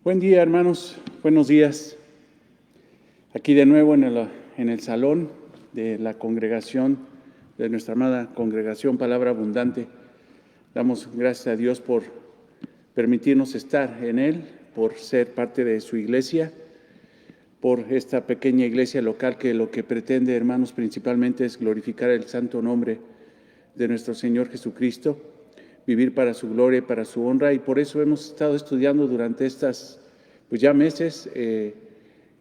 Buen día, hermanos. Buenos días. Aquí de nuevo en el salón de la congregación, de nuestra amada congregación Palabra Abundante. Damos gracias a Dios por permitirnos estar en Él, por ser parte de su iglesia, por esta pequeña iglesia local que lo que pretende, hermanos, principalmente es glorificar el santo nombre de nuestro Señor Jesucristo, vivir para su gloria y para su honra, y por eso hemos estado estudiando durante estas ya meses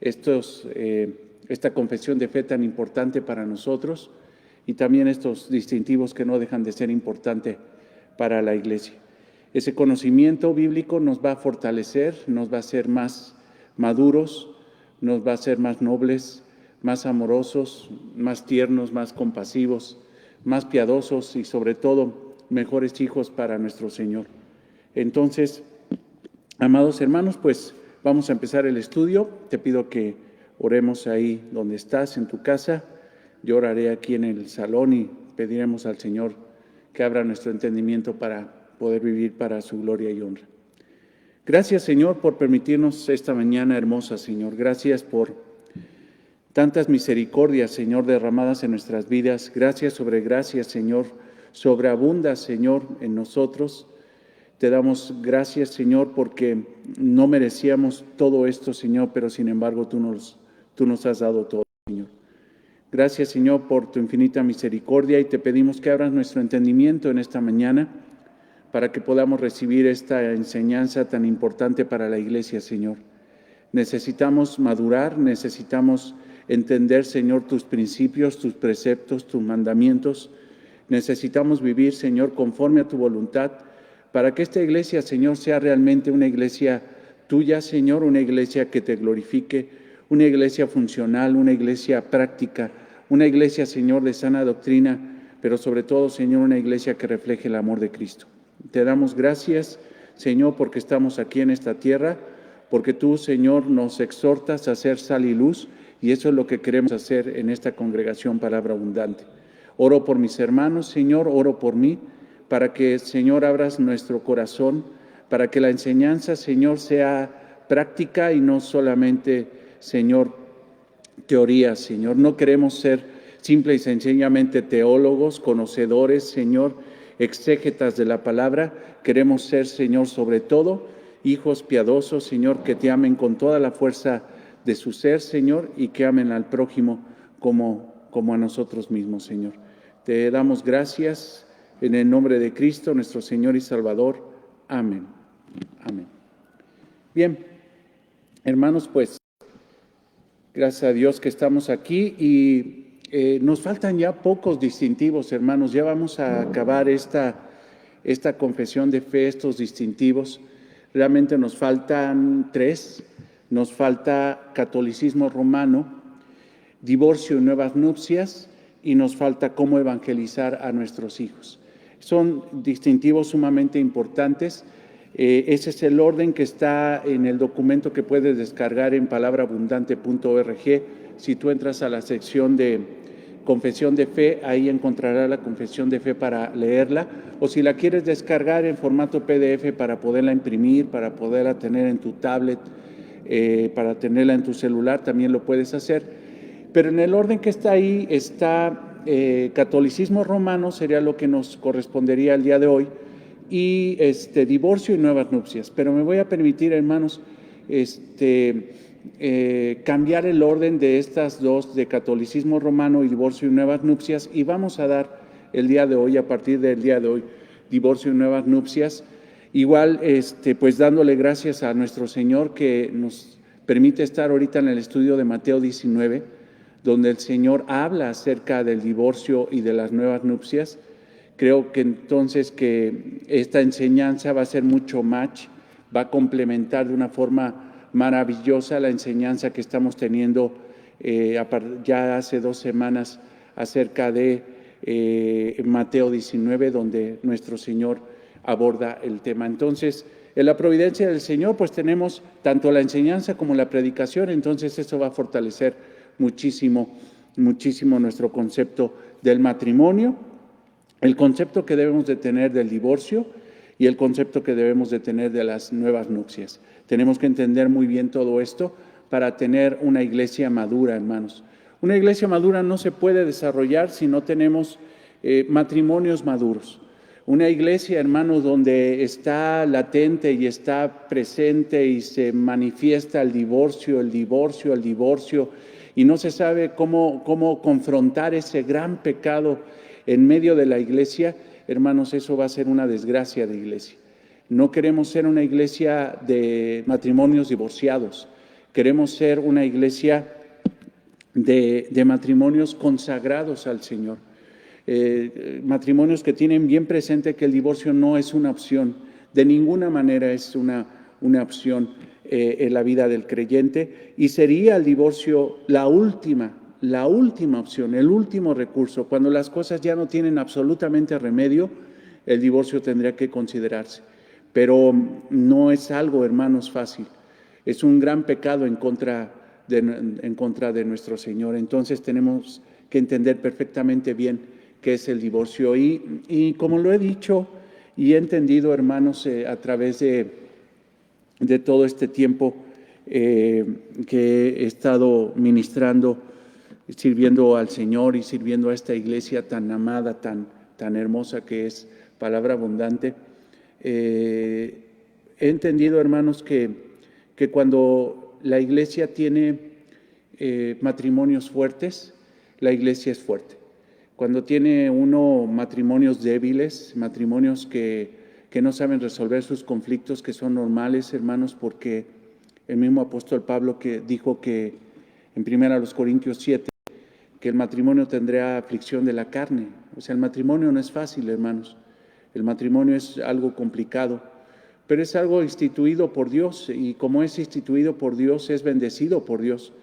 esta confesión de fe tan importante para nosotros y también estos distintivos que no dejan de ser importantes para la iglesia. Ese conocimiento bíblico nos va a fortalecer, nos va a hacer más maduros, nos va a hacer más nobles, más amorosos, más tiernos, más compasivos, más piadosos y sobre todo mejores hijos para nuestro Señor. Entonces, amados hermanos, pues vamos a empezar el estudio. Te pido que oremos ahí donde estás, en tu casa. Yo oraré aquí en el salón y pediremos al Señor que abra nuestro entendimiento para poder vivir para su gloria y honra. Gracias, Señor, por permitirnos esta mañana hermosa, Señor. Gracias por tantas misericordias, Señor, derramadas en nuestras vidas. Gracias, Señor. Sobreabunda, Señor, en nosotros. Te damos gracias, Señor, porque no merecíamos todo esto, Señor, pero sin embargo tú nos has dado todo, Señor. Gracias, Señor, por tu infinita misericordia, y te pedimos que abras nuestro entendimiento en esta mañana para que podamos recibir esta enseñanza tan importante para la iglesia, Señor. Necesitamos madurar, necesitamos entender, Señor, tus principios, tus preceptos, tus mandamientos. Necesitamos vivir, Señor, conforme a tu voluntad, para que esta iglesia, Señor, sea realmente una iglesia tuya, Señor, una iglesia que te glorifique, una iglesia funcional, una iglesia práctica, una iglesia, Señor, de sana doctrina, pero sobre todo, Señor, una iglesia que refleje el amor de Cristo. Te damos gracias, Señor, porque estamos aquí en esta tierra, porque tú, Señor, nos exhortas a ser sal y luz, y eso es lo que queremos hacer en esta congregación Palabra Abundante. Oro por mis hermanos, Señor, oro por mí, para que, Señor, abras nuestro corazón, para que la enseñanza, Señor, sea práctica y no solamente, Señor, teoría, Señor. No queremos ser simple y sencillamente teólogos, conocedores, Señor, exégetas de la palabra. Queremos ser, Señor, sobre todo, hijos piadosos, Señor, que te amen con toda la fuerza de su ser, Señor, y que amen al prójimo como a nosotros mismos, Señor. Te damos gracias en el nombre de Cristo, nuestro Señor y Salvador. Amén. Amén. Bien, hermanos, pues, gracias a Dios que estamos aquí y nos faltan ya pocos distintivos, hermanos. Ya vamos a acabar esta confesión de fe, estos distintivos. Realmente nos faltan 3. Nos falta catolicismo romano, divorcio y nuevas nupcias, y nos falta cómo evangelizar a nuestros hijos. Son distintivos sumamente importantes. Ese es el orden que está en el documento que puedes descargar en palabraabundante.org. Si tú entras a la sección de confesión de fe, ahí encontrarás la confesión de fe para leerla, o si la quieres descargar en formato PDF para poderla imprimir, para poderla tener en tu tablet, para tenerla en tu celular, también lo puedes hacer. Pero en el orden que está ahí está catolicismo romano, sería lo que nos correspondería el día de hoy, y divorcio y nuevas nupcias. Pero me voy a permitir, hermanos, cambiar el orden de estas dos, de catolicismo romano y divorcio y nuevas nupcias, y vamos a dar el día de hoy, a partir del día de hoy, divorcio y nuevas nupcias. Igual, pues dándole gracias a nuestro Señor que nos permite estar ahorita en el estudio de Mateo 19, donde el Señor habla acerca del divorcio y de las nuevas nupcias. Creo que entonces que esta enseñanza va a ser mucho match, va a complementar de una forma maravillosa la enseñanza que estamos teniendo ya hace 2 semanas acerca de Mateo 19, donde nuestro Señor aborda el tema. Entonces, en la providencia del Señor, pues tenemos tanto la enseñanza como la predicación, entonces eso va a fortalecer muchísimo nuestro concepto del matrimonio, el concepto que debemos de tener del divorcio y el concepto que debemos de tener de las nuevas nupcias. Tenemos que entender muy bien todo esto para tener una iglesia madura, hermanos. Una iglesia madura no se puede desarrollar si no tenemos matrimonios maduros. Una iglesia, hermanos, donde está latente y está presente y se manifiesta el divorcio, y no se sabe cómo confrontar ese gran pecado en medio de la iglesia, hermanos, eso va a ser una desgracia de iglesia. No queremos ser una iglesia de matrimonios divorciados, queremos ser una iglesia de matrimonios consagrados al Señor. Matrimonios que tienen bien presente que el divorcio no es una opción, de ninguna manera es una opción en la vida del creyente, y sería el divorcio la última opción, el último recurso. Cuando las cosas ya no tienen absolutamente remedio, el divorcio tendría que considerarse. Pero no es algo, hermanos, fácil. Es un gran pecado en contra de nuestro Señor. Entonces tenemos que entender perfectamente bien qué es el divorcio. Y como lo he dicho y he entendido, hermanos, a través de todo este tiempo que he estado ministrando, sirviendo al Señor y sirviendo a esta iglesia tan amada, tan hermosa que es Palabra Abundante, he entendido, hermanos, que cuando la iglesia tiene matrimonios fuertes, la iglesia es fuerte. Cuando tiene uno matrimonios débiles, matrimonios que no saben resolver sus conflictos, que son normales, hermanos, porque el mismo apóstol Pablo que dijo que en 1 Corintios 7, que el matrimonio tendrá aflicción de la carne. O sea, el matrimonio no es fácil, hermanos. El matrimonio es algo complicado, pero es algo instituido por Dios, y como es instituido por Dios, es bendecido por Dios.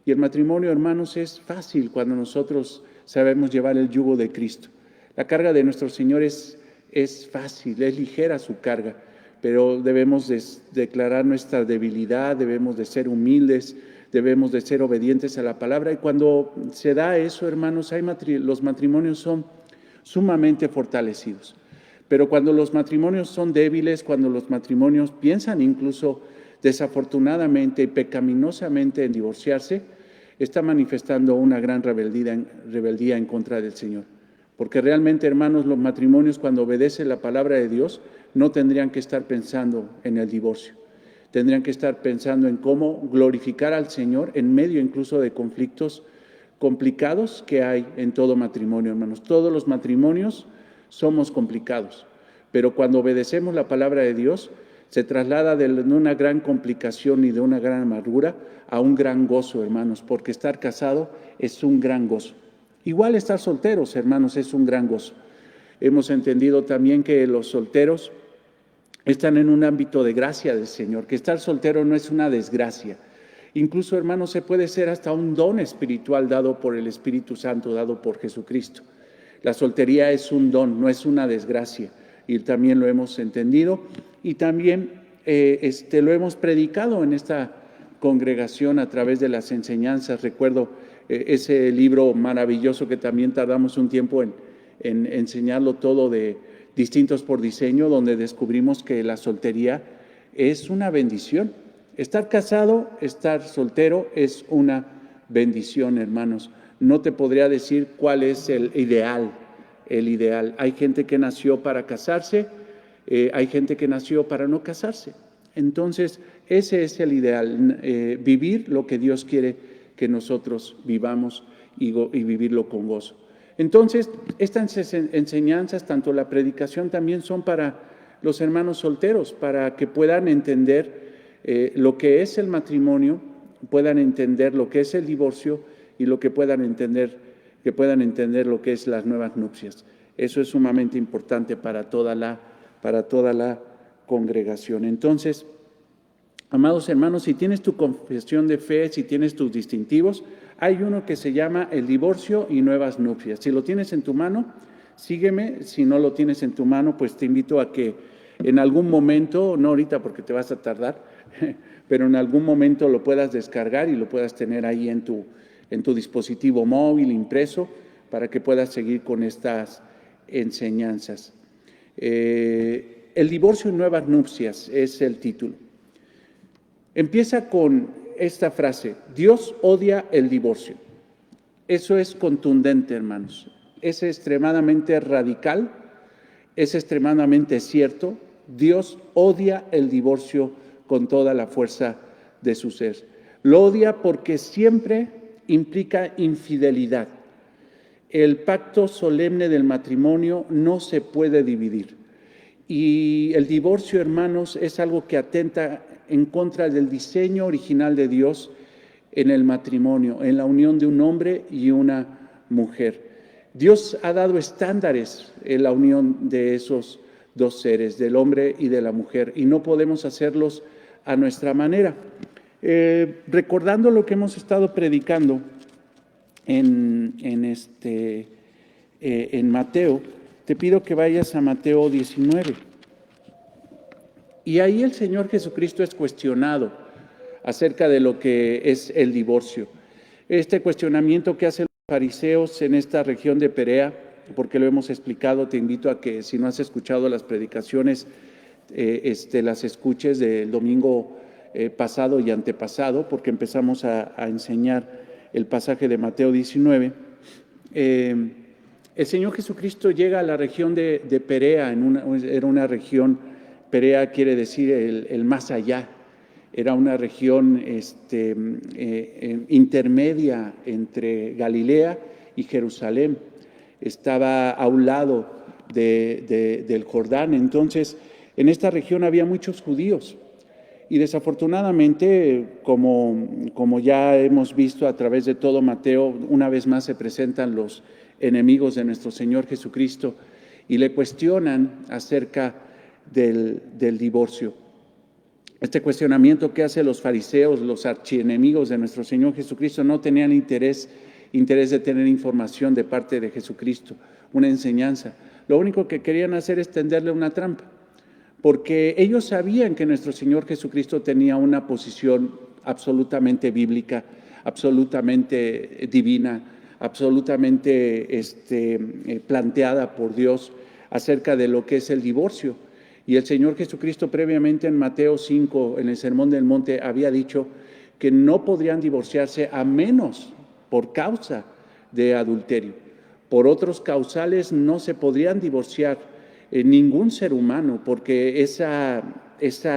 Y el matrimonio, hermanos, es fácil cuando nosotros sabemos llevar el yugo de Cristo. La carga de nuestro Señor es fácil, es ligera su carga, pero debemos declarar nuestra debilidad, debemos de ser humildes, debemos de ser obedientes a la palabra. Y cuando se da eso, hermanos, los matrimonios son sumamente fortalecidos. Pero cuando los matrimonios son débiles, cuando los matrimonios piensan incluso desafortunadamente y pecaminosamente en divorciarse, está manifestando una gran rebeldía en contra del Señor. Porque realmente, hermanos, los matrimonios, cuando obedecen la palabra de Dios, no tendrían que estar pensando en el divorcio. Tendrían que estar pensando en cómo glorificar al Señor en medio incluso de conflictos complicados que hay en todo matrimonio, hermanos. Todos los matrimonios somos complicados, pero cuando obedecemos la palabra de Dios, se traslada de una gran complicación y de una gran amargura a un gran gozo, hermanos, porque estar casado es un gran gozo. Igual estar solteros, hermanos, es un gran gozo. Hemos entendido también que los solteros están en un ámbito de gracia del Señor, que estar soltero no es una desgracia. Incluso, hermanos, se puede ser hasta un don espiritual dado por el Espíritu Santo, dado por Jesucristo. La soltería es un don, no es una desgracia, y también lo hemos entendido, y también lo hemos predicado en esta congregación a través de las enseñanzas. Recuerdo ese libro maravilloso que también tardamos un tiempo en enseñarlo todo, de Distintos por Diseño, donde descubrimos que la soltería es una bendición. Estar casado, estar soltero es una bendición, hermanos. No te podría decir cuál es el ideal. Hay gente que nació para casarse, hay gente que nació para no casarse. Entonces, ese es el ideal, vivir lo que Dios quiere que nosotros vivamos y vivirlo con gozo. Entonces, estas enseñanzas, tanto la predicación, también son para los hermanos solteros, para que puedan entender lo que es el matrimonio, puedan entender lo que es el divorcio y que puedan entender lo que es las nuevas nupcias. Eso es sumamente importante para toda la congregación. Entonces, amados hermanos, si tienes tu confesión de fe, si tienes tus distintivos, hay uno que se llama el divorcio y nuevas nupcias. Si lo tienes en tu mano, sígueme. Si no lo tienes en tu mano, pues te invito a que en algún momento, no ahorita porque te vas a tardar, pero en algún momento lo puedas descargar y lo puedas tener ahí en tu dispositivo móvil impreso, para que puedas seguir con estas enseñanzas. El divorcio y nuevas nupcias es el título. Empieza con esta frase: Dios odia el divorcio. Eso es contundente, hermanos. Es extremadamente radical, es extremadamente cierto. Dios odia el divorcio con toda la fuerza de su ser. Lo odia porque siempre implica infidelidad. El pacto solemne del matrimonio no se puede dividir. Y el divorcio, hermanos, es algo que atenta en contra del diseño original de Dios en el matrimonio, en la unión de un hombre y una mujer. Dios ha dado estándares en la unión de esos dos seres, del hombre y de la mujer, y no podemos hacerlos a nuestra manera. Recordando lo que hemos estado predicando en Mateo, te pido que vayas a Mateo 19. Y ahí el Señor Jesucristo es cuestionado acerca de lo que es el divorcio. Este cuestionamiento que hacen los fariseos en esta región de Perea, porque lo hemos explicado, te invito a que si no has escuchado las predicaciones, las escuches del domingo pasado y antepasado, porque empezamos a enseñar el pasaje de Mateo 19. El Señor Jesucristo llega a la región de Perea, era una región, Perea quiere decir el más allá, era una región intermedia entre Galilea y Jerusalén, estaba a un lado del Jordán. Entonces, en esta región había muchos judíos y desafortunadamente, como ya hemos visto a través de todo Mateo, una vez más se presentan los enemigos de nuestro Señor Jesucristo y le cuestionan acerca del divorcio. Este cuestionamiento que hacen los fariseos, los archienemigos de nuestro Señor Jesucristo, no tenían interés de tener información de parte de Jesucristo, una enseñanza. Lo único que querían hacer es tenderle una trampa, porque ellos sabían que nuestro Señor Jesucristo tenía una posición absolutamente bíblica, absolutamente divina, absolutamente planteada por Dios acerca de lo que es el divorcio. Y el Señor Jesucristo previamente en Mateo 5, en el Sermón del Monte, había dicho que no podrían divorciarse a menos por causa de adulterio. Por otros causales no se podrían divorciar ningún ser humano, porque esa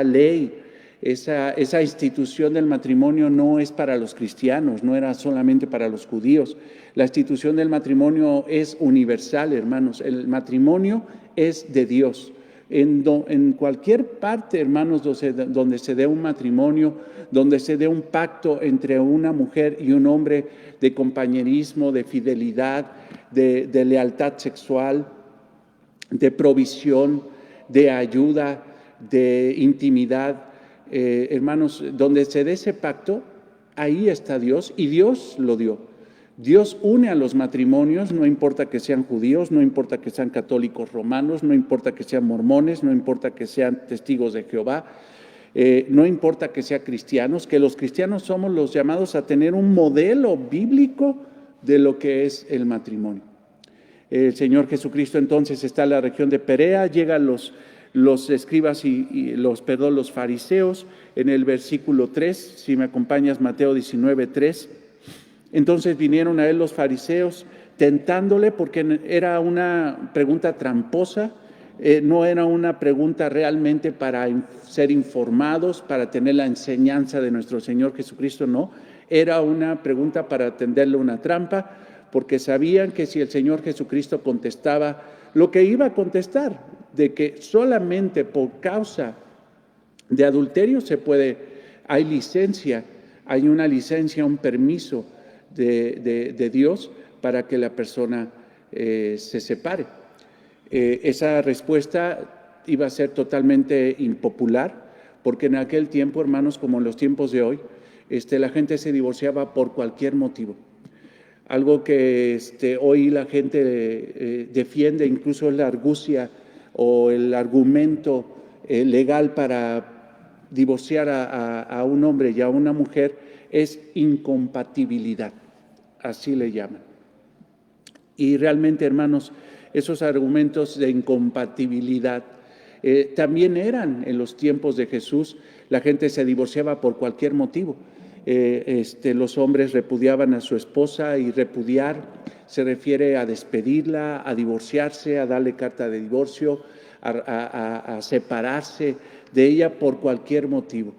ley, esa institución del matrimonio no es para los cristianos, no era solamente para los judíos. La institución del matrimonio es universal, hermanos. El matrimonio es de Dios. En cualquier parte, hermanos, donde se dé un matrimonio, donde se dé un pacto entre una mujer y un hombre de compañerismo, de fidelidad, de lealtad sexual, de provisión, de ayuda, de intimidad, hermanos, donde se dé ese pacto, ahí está Dios y Dios lo dio. Dios une a los matrimonios, no importa que sean judíos, no importa que sean católicos romanos, no importa que sean mormones, no importa que sean testigos de Jehová, no importa que sean cristianos, que los cristianos somos los llamados a tener un modelo bíblico de lo que es el matrimonio. El Señor Jesucristo entonces está en la región de Perea, llegan los escribas y los fariseos en el versículo 3, si me acompañas, Mateo 19, 3. Entonces vinieron a él los fariseos tentándole porque era una pregunta tramposa, no era una pregunta realmente para ser informados, para tener la enseñanza de nuestro Señor Jesucristo, no. Era una pregunta para tenderle una trampa, porque sabían que si el Señor Jesucristo contestaba lo que iba a contestar, de que solamente por causa de adulterio hay licencia, hay una licencia, un permiso de Dios para que la persona se separe. Esa respuesta iba a ser totalmente impopular, porque en aquel tiempo, hermanos, como en los tiempos de hoy, la gente se divorciaba por cualquier motivo. Algo que hoy la gente defiende, incluso es la argucia o el argumento legal para divorciar a un hombre y a una mujer, es incompatibilidad, así le llaman. Y realmente, hermanos, esos argumentos de incompatibilidad También eran en los tiempos de Jesús, la gente se divorciaba por cualquier motivo. Los hombres repudiaban a su esposa, y repudiar se refiere a despedirla, a divorciarse, a darle carta de divorcio, a separarse de ella por cualquier motivo.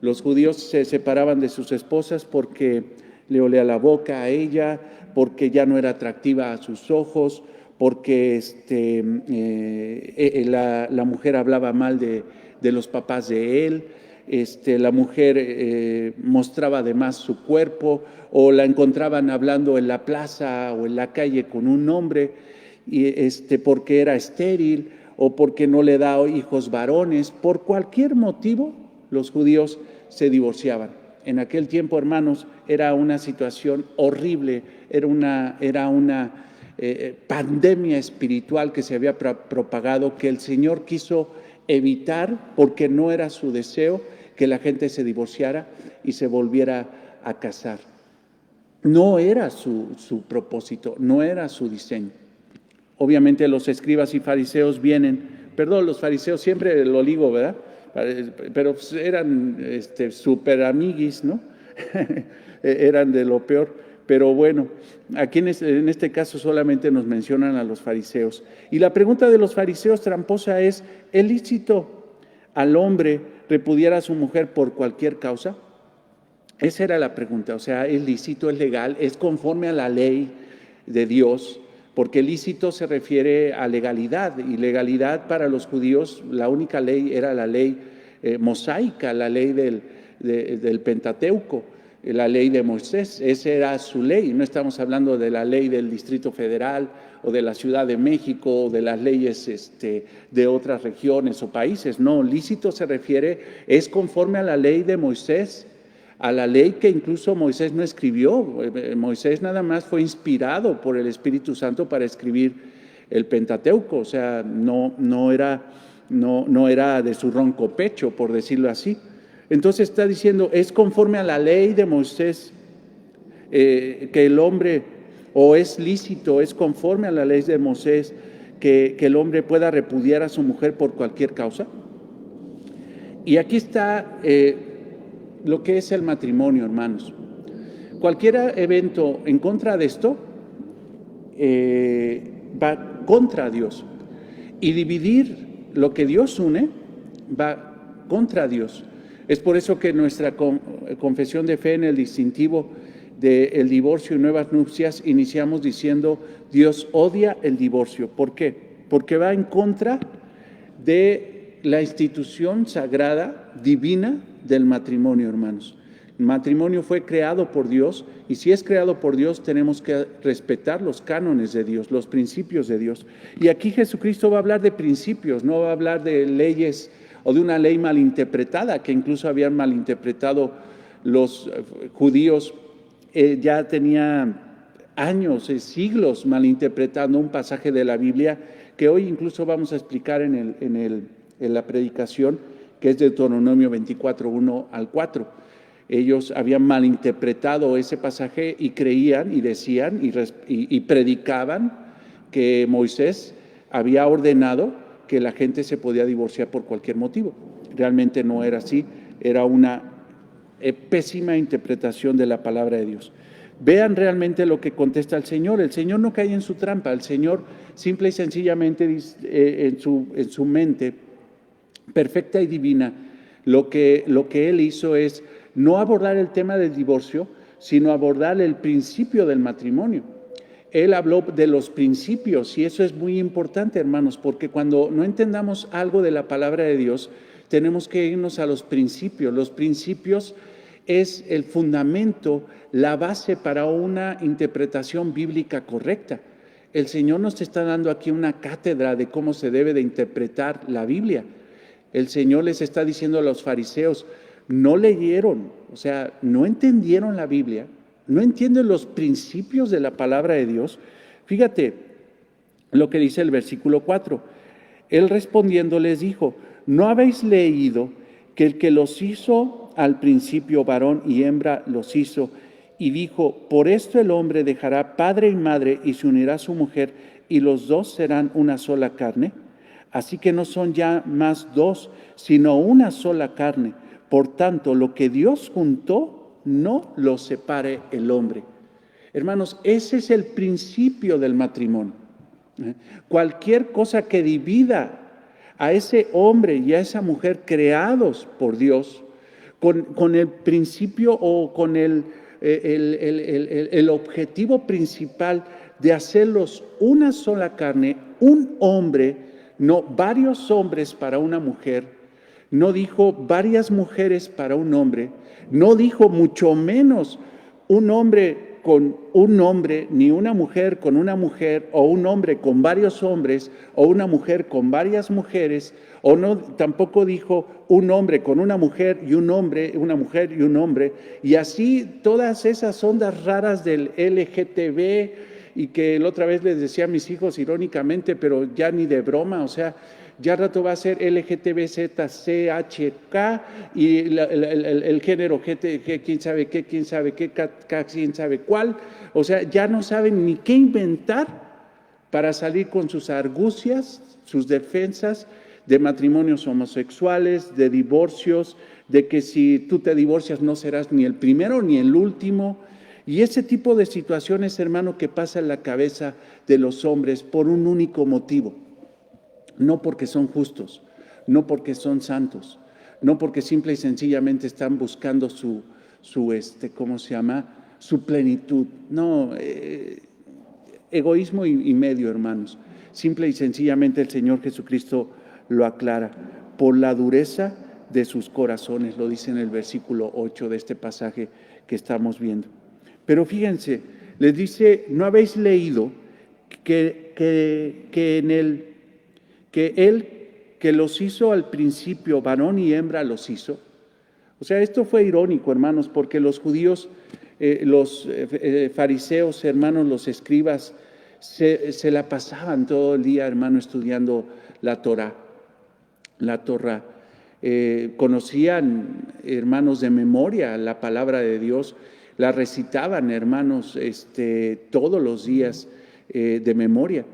Los judíos se separaban de sus esposas porque le olía la boca a ella, porque ya no era atractiva a sus ojos, porque la mujer hablaba mal de los papás de él, la mujer mostraba además su cuerpo, o la encontraban hablando en la plaza o en la calle con un hombre, porque era estéril o porque no le da hijos varones. Por cualquier motivo, los judíos se divorciaban. En aquel tiempo, hermanos, era una situación horrible, era una pandemia espiritual que se había propagado, que el Señor quiso evitar, porque no era su deseo que la gente se divorciara y se volviera a casar. No era su propósito, no era su diseño. Obviamente los escribas y fariseos los fariseos siempre lo ligo, ¿verdad? Pero eran súper amiguis, ¿no? Eran de lo peor. Pero bueno, aquí en este caso solamente nos mencionan a los fariseos. Y la pregunta de los fariseos tramposa es: ¿es lícito al hombre repudiar a su mujer por cualquier causa? Esa era la pregunta. O sea, ¿es lícito, es legal, es conforme a la ley de Dios? Porque lícito se refiere a legalidad, y legalidad para los judíos, la única ley era la ley mosaica, la ley del Pentateuco, la ley de Moisés. Esa era su ley. No estamos hablando de la ley del Distrito Federal o de la Ciudad de México o de las leyes de otras regiones o países. No, lícito se refiere, es conforme a la ley de Moisés, a la ley que incluso Moisés no escribió. Moisés nada más fue inspirado por el Espíritu Santo para escribir el Pentateuco. O sea, no era de su ronco pecho, por decirlo así. Entonces está diciendo, es conforme a la ley de Moisés que el hombre, o es lícito, es conforme a la ley de Moisés que el hombre pueda repudiar a su mujer por cualquier causa. Y aquí está lo que es el matrimonio, hermanos. Cualquier evento en contra de esto va contra Dios. Y dividir lo que Dios une va contra Dios. Es por eso que nuestra confesión de fe, en el distintivo del divorcio y nuevas nupcias, iniciamos diciendo: Dios odia el divorcio. ¿Por qué? Porque va en contra de la institución sagrada, divina, del matrimonio, hermanos. El matrimonio fue creado por Dios, y si es creado por Dios, tenemos que respetar los cánones de Dios, los principios de Dios. Y aquí Jesucristo va a hablar de principios, no va a hablar de leyes o de una ley malinterpretada, que incluso habían malinterpretado los judíos. Ya tenía años, siglos malinterpretando un pasaje de la Biblia que hoy incluso vamos a explicar en la predicación, que es Deuteronomio 24, 1 al 4. Ellos habían malinterpretado ese pasaje y creían y decían y predicaban que Moisés había ordenado que la gente se podía divorciar por cualquier motivo. Realmente no era así, era una pésima interpretación de la palabra de Dios. Vean realmente lo que contesta el Señor. El Señor no cae en su trampa. El Señor simple y sencillamente en su mente perfecta y divina, lo que Él hizo es no abordar el tema del divorcio, sino abordar el principio del matrimonio. Él habló de los principios, y eso es muy importante, hermanos, porque cuando no entendamos algo de la palabra de Dios, tenemos que irnos a los principios. Los principios es el fundamento, la base para una interpretación bíblica correcta. El Señor nos está dando aquí una cátedra de cómo se debe de interpretar la Biblia. El Señor les está diciendo a los fariseos: no leyeron, o sea, no entendieron la Biblia, no entienden los principios de la palabra de Dios. Fíjate lo que dice el versículo 4. Él respondiendo les dijo: ¿no habéis leído que el que los hizo al principio varón y hembra los hizo? Y dijo: por esto el hombre dejará padre y madre y se unirá a su mujer, y los dos serán una sola carne. Así que no son ya más dos, sino una sola carne. Por tanto, lo que Dios juntó, no lo separe el hombre. Hermanos, ese es el principio del matrimonio. Cualquier cosa que divida a ese hombre y a esa mujer creados por Dios, con el principio o con el objetivo principal de hacerlos una sola carne, un hombre, no varios hombres para una mujer, no dijo varias mujeres para un hombre, no dijo mucho menos un hombre con un hombre, ni una mujer con una mujer, o un hombre con varios hombres, o una mujer con varias mujeres, o no, tampoco dijo un hombre con una mujer y un hombre, una mujer y un hombre, y así todas esas ondas raras del LGTB, y que la otra vez les decía a mis hijos irónicamente, pero ya ni de broma, o sea, ya al rato va a ser LGTBZCHK y el género GT, quién sabe qué, quién sabe cuál. O sea, ya no saben ni qué inventar para salir con sus argucias, sus defensas de matrimonios homosexuales, de divorcios, de que si tú te divorcias no serás ni el primero ni el último. Y ese tipo de situaciones, hermano, que pasa en la cabeza de los hombres por un único motivo. No porque son justos, no porque son santos, no porque simple y sencillamente están buscando su ¿cómo se llama? Su plenitud. No, egoísmo y medio, hermanos. Simple y sencillamente el Señor Jesucristo lo aclara. Por la dureza de sus corazones, lo dice en el versículo 8 de este pasaje que estamos viendo. Pero fíjense, les dice, ¿no habéis leído que Él que los hizo al principio, varón y hembra los hizo? O sea, esto fue irónico, hermanos, porque los judíos, los fariseos, hermanos, los escribas, se la pasaban todo el día, hermano, estudiando la Torá. Conocían, hermanos, de memoria la palabra de Dios, la recitaban, hermanos, todos los días de memoria.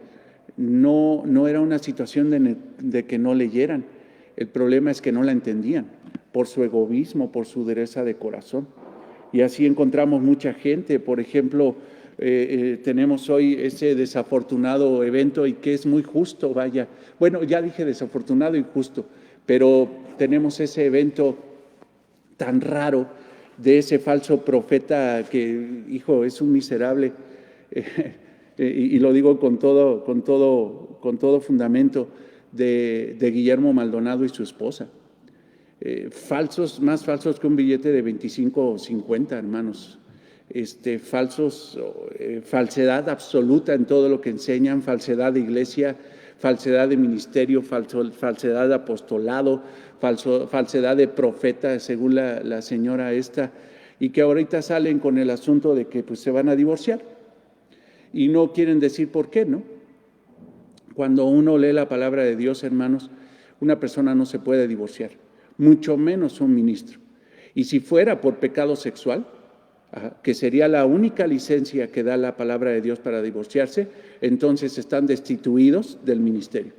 No era una situación de que no leyeran. El problema es que no la entendían por su egoísmo, por su dureza de corazón. Y así encontramos mucha gente. Por ejemplo, tenemos hoy ese desafortunado evento y que es muy justo, vaya. Bueno, ya dije desafortunado y justo, pero tenemos ese evento tan raro de ese falso profeta que, hijo, es un miserable. Y lo digo con todo fundamento, de Guillermo Maldonado y su esposa. Más falsos que un billete de 25 o 50, hermanos. Falsedad absoluta en todo lo que enseñan, falsedad de iglesia, falsedad de ministerio, falsedad de apostolado, falsedad de profeta, según la señora esta, y que ahorita salen con el asunto de que pues, se van a divorciar. Y no quieren decir por qué, ¿no? Cuando uno lee la palabra de Dios, hermanos, una persona no se puede divorciar, mucho menos un ministro. Y si fuera por pecado sexual, que sería la única licencia que da la palabra de Dios para divorciarse, entonces están destituidos del ministerio,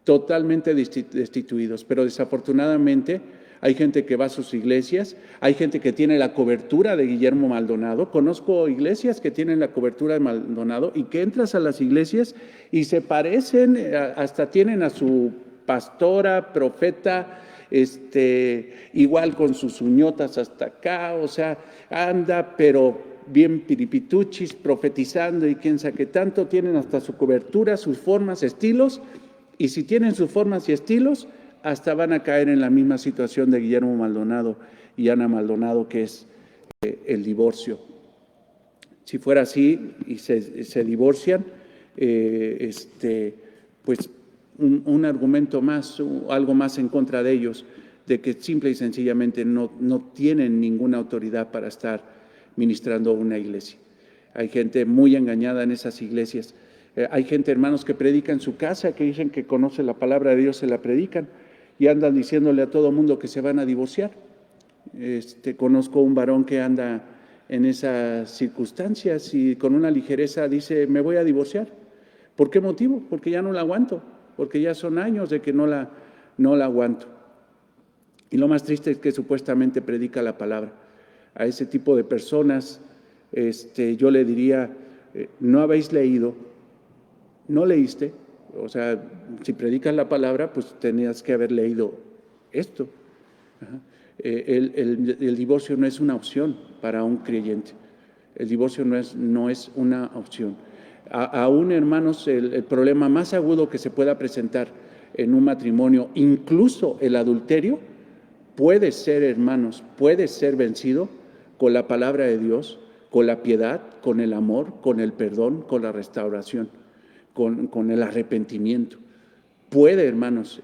totalmente destituidos. Pero desafortunadamente hay gente que va a sus iglesias, hay gente que tiene la cobertura de Guillermo Maldonado. Conozco iglesias que tienen la cobertura de Maldonado y que entras a las iglesias y se parecen, hasta tienen a su pastora, profeta, igual con sus uñotas hasta acá, o sea, anda pero bien piripituchis, profetizando y quién sabe qué tanto, tienen hasta su cobertura, sus formas, estilos, y si tienen sus formas y estilos, hasta van a caer en la misma situación de Guillermo Maldonado y Ana Maldonado, que es el divorcio. Si fuera así y se divorcian, pues un argumento más, algo más en contra de ellos, de que simple y sencillamente no tienen ninguna autoridad para estar ministrando una iglesia. Hay gente muy engañada en esas iglesias. Hay gente, hermanos, que predica en su casa, que dicen que conoce la palabra de Dios, se la predican, y andan diciéndole a todo mundo que se van a divorciar. Conozco un varón que anda en esas circunstancias y con una ligereza dice, me voy a divorciar. ¿Por qué motivo? Porque ya no la aguanto. porque ya son años de que no la aguanto. Y lo más triste es que supuestamente predica la palabra. A ese tipo de personas, yo le diría, no habéis leído, no leíste, o sea, si predicas la palabra, pues tenías que haber leído esto. El divorcio no es una opción para un creyente. El divorcio no es una opción. Aún, hermanos, el problema más agudo que se pueda presentar en un matrimonio, incluso el adulterio, puede ser, hermanos, puede ser vencido con la palabra de Dios, con la piedad, con el amor, con el perdón, con la restauración, con el arrepentimiento. Puede, hermanos.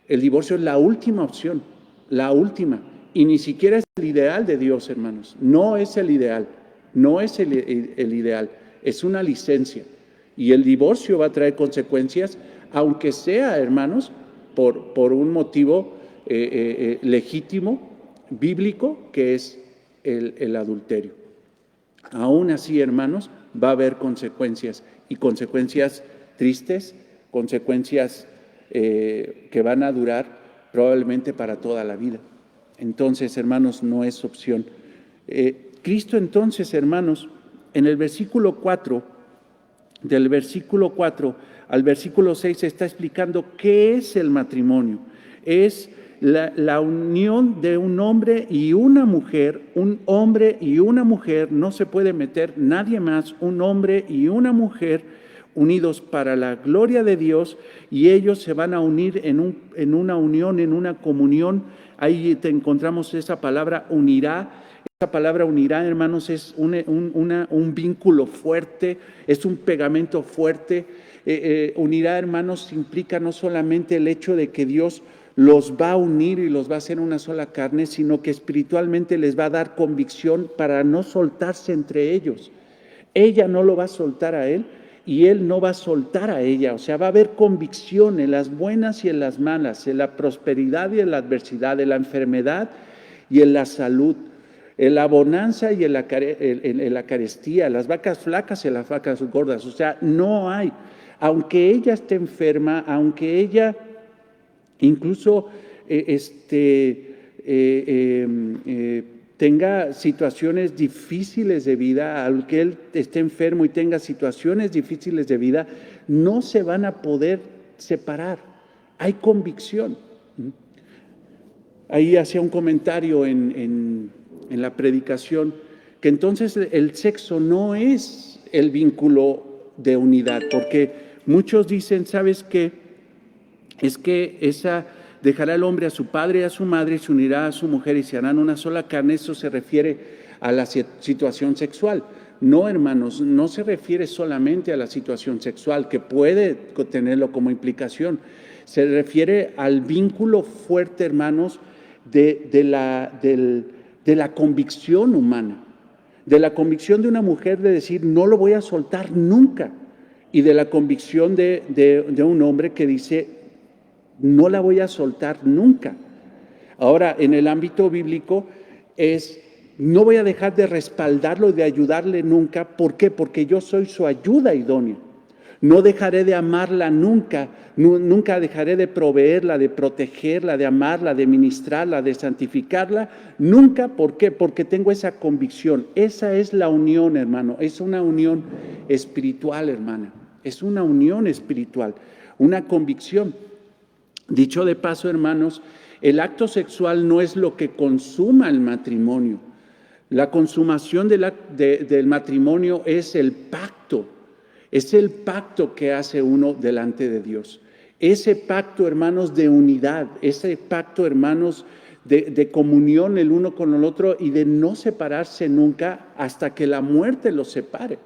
El divorcio es la última opción, la última. Y ni siquiera es el ideal de Dios, hermanos. No es el ideal, no es el ideal. Es una licencia. Y el divorcio va a traer consecuencias, aunque sea, hermanos, por un motivo legítimo, bíblico, que es el adulterio. Aún así, hermanos, va a haber consecuencias, y consecuencias tristes, consecuencias que van a durar probablemente para toda la vida. Entonces, hermanos, no es opción. Cristo, entonces, hermanos, en el versículo 4, del versículo 4 al versículo 6, está explicando qué es el matrimonio. Es la unión de un hombre y una mujer. Un hombre y una mujer, no se puede meter nadie más. Un hombre y una mujer unidos para la gloria de Dios, y ellos se van a unir en una unión, en una comunión. Ahí te encontramos esa palabra unirá. Esa palabra unirá, hermanos, es un vínculo fuerte, es un pegamento fuerte. Unirá, hermanos, implica no solamente el hecho de que Dios los va a unir y los va a hacer una sola carne, sino que espiritualmente les va a dar convicción para no soltarse entre ellos. Ella no lo va a soltar a él y él no va a soltar a ella. O sea, va a haber convicción en las buenas y en las malas, en la prosperidad y en la adversidad, en la enfermedad y en la salud, en la bonanza y en la carestía, en las vacas flacas y en las vacas gordas. O sea, no hay. Aunque ella esté enferma, aunque ella incluso tenga situaciones difíciles de vida, aunque él esté enfermo y tenga situaciones difíciles de vida, no se van a poder separar. Hay convicción. Ahí hacía un comentario en la predicación que entonces el sexo no es el vínculo de unidad, porque muchos dicen, ¿sabes qué? Es que dejará el hombre a su padre y a su madre y se unirá a su mujer y se harán una sola carne. Eso se refiere a la situación sexual. No, hermanos, no se refiere solamente a la situación sexual, que puede tenerlo como implicación. Se refiere al vínculo fuerte, hermanos, de la convicción humana, de la convicción de una mujer de decir, no lo voy a soltar nunca, y de la convicción de un hombre que dice, no la voy a soltar nunca. Ahora, en el ámbito bíblico no voy a dejar de respaldarlo, de ayudarle nunca. ¿Por qué? Porque yo soy su ayuda idónea. No dejaré de amarla nunca, nunca dejaré de proveerla, de protegerla, de amarla, de ministrarla, de santificarla, nunca. ¿Por qué? Porque tengo esa convicción. Esa es la unión, hermano, es una unión espiritual, hermana, es una unión espiritual, una convicción. Dicho de paso, hermanos, el acto sexual no es lo que consuma el matrimonio. La consumación del matrimonio es el pacto que hace uno delante de Dios. Ese pacto, hermanos, de unidad, ese pacto, hermanos, de comunión el uno con el otro y de no separarse nunca hasta que la muerte los separe.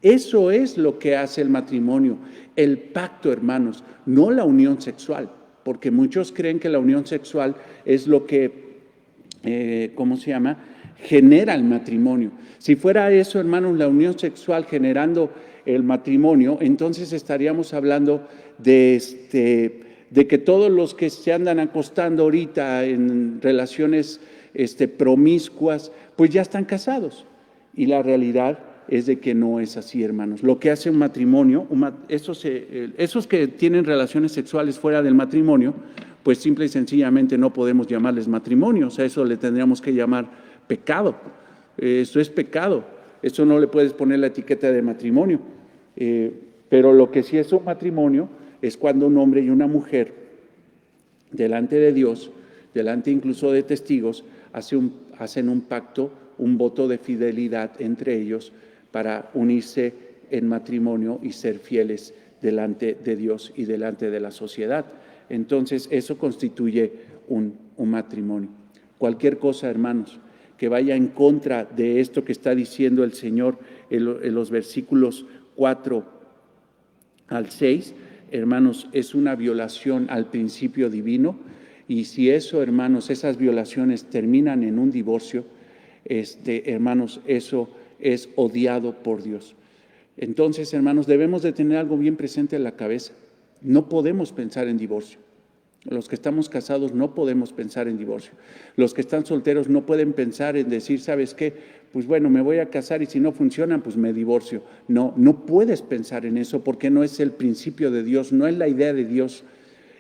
Eso es lo que hace el matrimonio, el pacto, hermanos, no la unión sexual, porque muchos creen que la unión sexual es lo que, genera el matrimonio. Si fuera eso, hermanos, la unión sexual generando el matrimonio, entonces estaríamos hablando de que todos los que se andan acostando ahorita en relaciones promiscuas, pues ya están casados. Y la realidad es de que no es así, hermanos. Lo que hace un matrimonio, esos que tienen relaciones sexuales fuera del matrimonio, pues simple y sencillamente no podemos llamarles matrimonio, o sea, eso le tendríamos que llamar pecado. Eso es pecado, eso no le puedes poner la etiqueta de matrimonio. Pero lo que sí es un matrimonio es cuando un hombre y una mujer, delante de Dios, delante incluso de testigos, hacen un pacto, un voto de fidelidad entre ellos para unirse en matrimonio y ser fieles delante de Dios y delante de la sociedad. Entonces, eso constituye un matrimonio. Cualquier cosa, hermanos, que vaya en contra de esto que está diciendo el Señor en los versículos 4 al 6, hermanos, es una violación al principio divino, y si eso, hermanos, esas violaciones terminan en un divorcio, hermanos, eso es odiado por Dios. Entonces, hermanos, debemos de tener algo bien presente en la cabeza. No podemos pensar en divorcio. Los que estamos casados no podemos pensar en divorcio. Los que están solteros no pueden pensar en decir, ¿sabes qué? Pues bueno, me voy a casar y si no funcionan, pues me divorcio. No, no puedes pensar en eso porque no es el principio de Dios, no es la idea de Dios.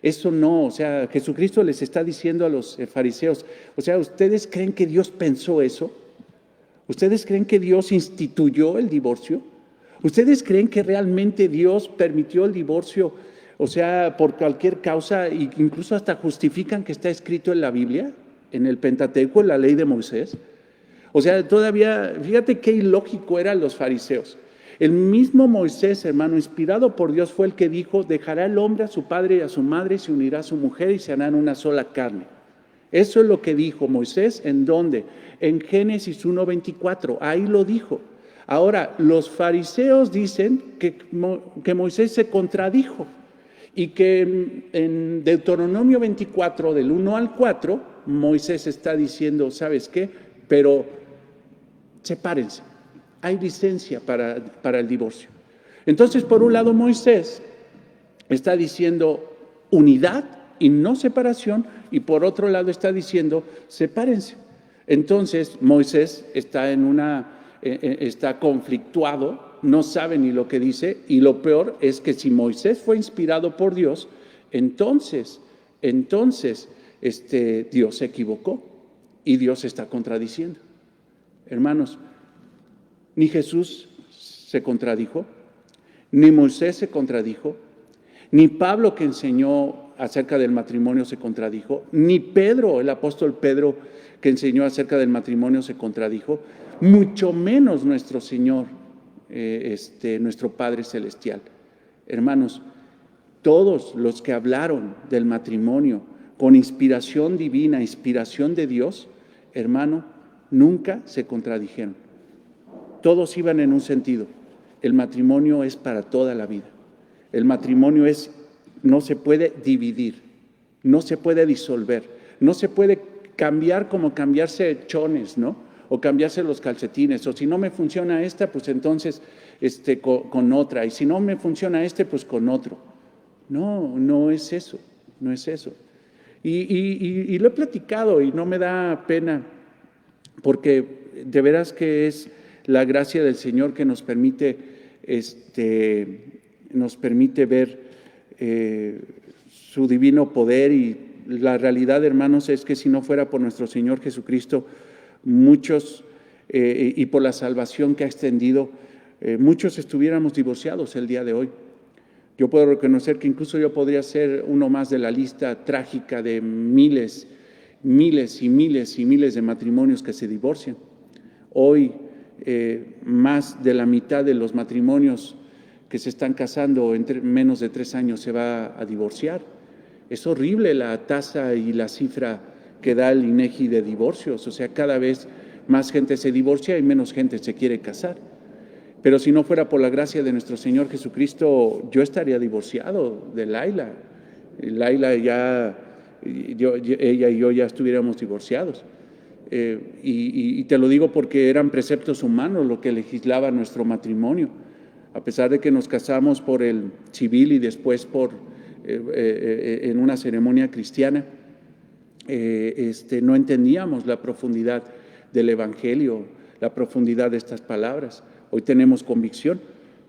Eso no, o sea, Jesucristo les está diciendo a los fariseos, o sea, ¿ustedes creen que Dios pensó eso? ¿Ustedes creen que Dios instituyó el divorcio? ¿Ustedes creen que realmente Dios permitió el divorcio? O sea, por cualquier causa, e incluso hasta justifican que está escrito en la Biblia, en el Pentateuco, en la ley de Moisés. O sea, todavía, fíjate qué ilógico eran los fariseos. El mismo Moisés, hermano, inspirado por Dios, fue el que dijo, dejará el hombre a su padre y a su madre, se unirá a su mujer y se harán una sola carne. Eso es lo que dijo Moisés, ¿en dónde? En Génesis 1:24, ahí lo dijo. Ahora, los fariseos dicen que Moisés se contradijo y que en Deuteronomio 24, del 1 al 4, Moisés está diciendo, ¿sabes qué? Pero sepárense, hay licencia para el divorcio. Entonces, por un lado, Moisés está diciendo unidad y no separación, y por otro lado está diciendo sepárense. Entonces, Moisés está conflictuado, no sabe ni lo que dice, y lo peor es que si Moisés fue inspirado por Dios, entonces Dios se equivocó y Dios está contradiciendo. Hermanos, ni Jesús se contradijo, ni Moisés se contradijo, ni Pablo, que enseñó acerca del matrimonio, se contradijo, ni Pedro, el apóstol Pedro, que enseñó acerca del matrimonio, se contradijo, mucho menos nuestro Señor, nuestro Padre Celestial. Hermanos, todos los que hablaron del matrimonio con inspiración divina, inspiración de Dios, hermano, nunca se contradijeron. Todos iban en un sentido. El matrimonio es para toda la vida. El matrimonio no se puede dividir, no se puede disolver, no se puede cambiar como cambiarse chones, ¿no? O cambiarse los calcetines, o si no me funciona esta, pues entonces con otra, y si no me funciona pues con otro. No es eso, no es eso. Y lo he platicado y no me da pena, porque de veras que es la gracia del Señor que nos permite ver su divino poder, y la realidad, hermanos, es que si no fuera por nuestro Señor Jesucristo, muchos, y por la salvación que ha extendido, muchos estuviéramos divorciados el día de hoy. Yo puedo reconocer que incluso yo podría ser uno más de la lista trágica de miles y miles de matrimonios que se divorcian. Hoy, más de la mitad de los matrimonios que se están casando en menos de 3 años se va a divorciar. Es horrible la tasa y la cifra que da el INEGI de divorcios. O sea, cada vez más gente se divorcia y menos gente se quiere casar. Pero si no fuera por la gracia de nuestro Señor Jesucristo, yo estaría divorciado de Laila. Laila ella y yo ya estuviéramos divorciados. Y te lo digo porque eran preceptos humanos lo que legislaba nuestro matrimonio. A pesar de que nos casamos por el civil y después en una ceremonia cristiana, no entendíamos la profundidad del Evangelio, la profundidad de estas palabras. hoy tenemos convicción.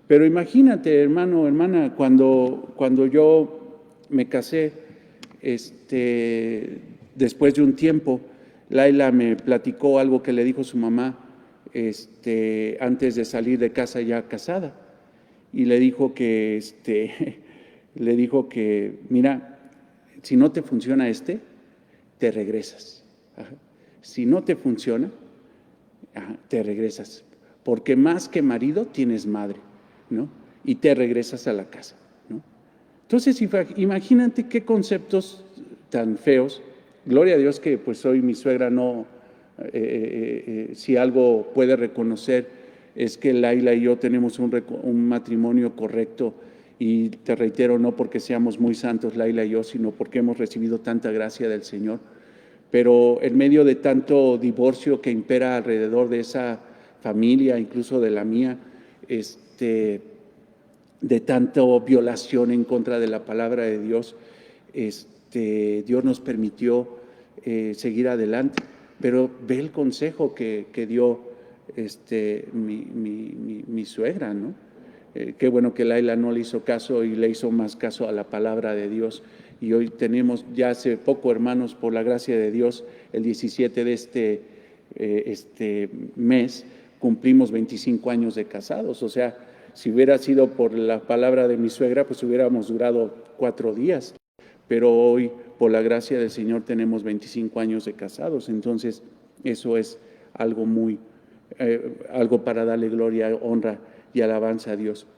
Pero imagínate, hermano, hermana, cuando yo me casé, después de un tiempo, Laila me platicó algo que le dijo su mamá antes de salir de casa ya casada. Y le dijo que, mira, si no te funciona te regresas. Ajá. Si no te funciona, te regresas. Porque más que marido tienes madre, ¿no? Y te regresas a la casa, ¿no? Entonces, imagínate qué conceptos tan feos. Gloria a Dios que pues hoy mi suegra no, si algo puede reconocer es que Laila y yo tenemos un matrimonio correcto, y te reitero, no porque seamos muy santos Laila y yo, sino porque hemos recibido tanta gracia del Señor. Pero en medio de tanto divorcio que impera alrededor de esa familia, incluso de la mía, de tanta violación en contra de la palabra de Dios, Dios nos permitió seguir adelante. Pero ve el consejo que dio mi suegra, ¿no? Qué bueno que Laila no le hizo caso y le hizo más caso a la palabra de Dios. Y hoy tenemos ya hace poco, hermanos, por la gracia de Dios, el 17 de este mes, cumplimos 25 años de casados. O sea, si hubiera sido por la palabra de mi suegra, pues hubiéramos durado 4 días. Pero hoy, por la gracia del Señor, tenemos 25 años de casados. Entonces, eso es algo algo para darle gloria, honra y alabanza a Dios.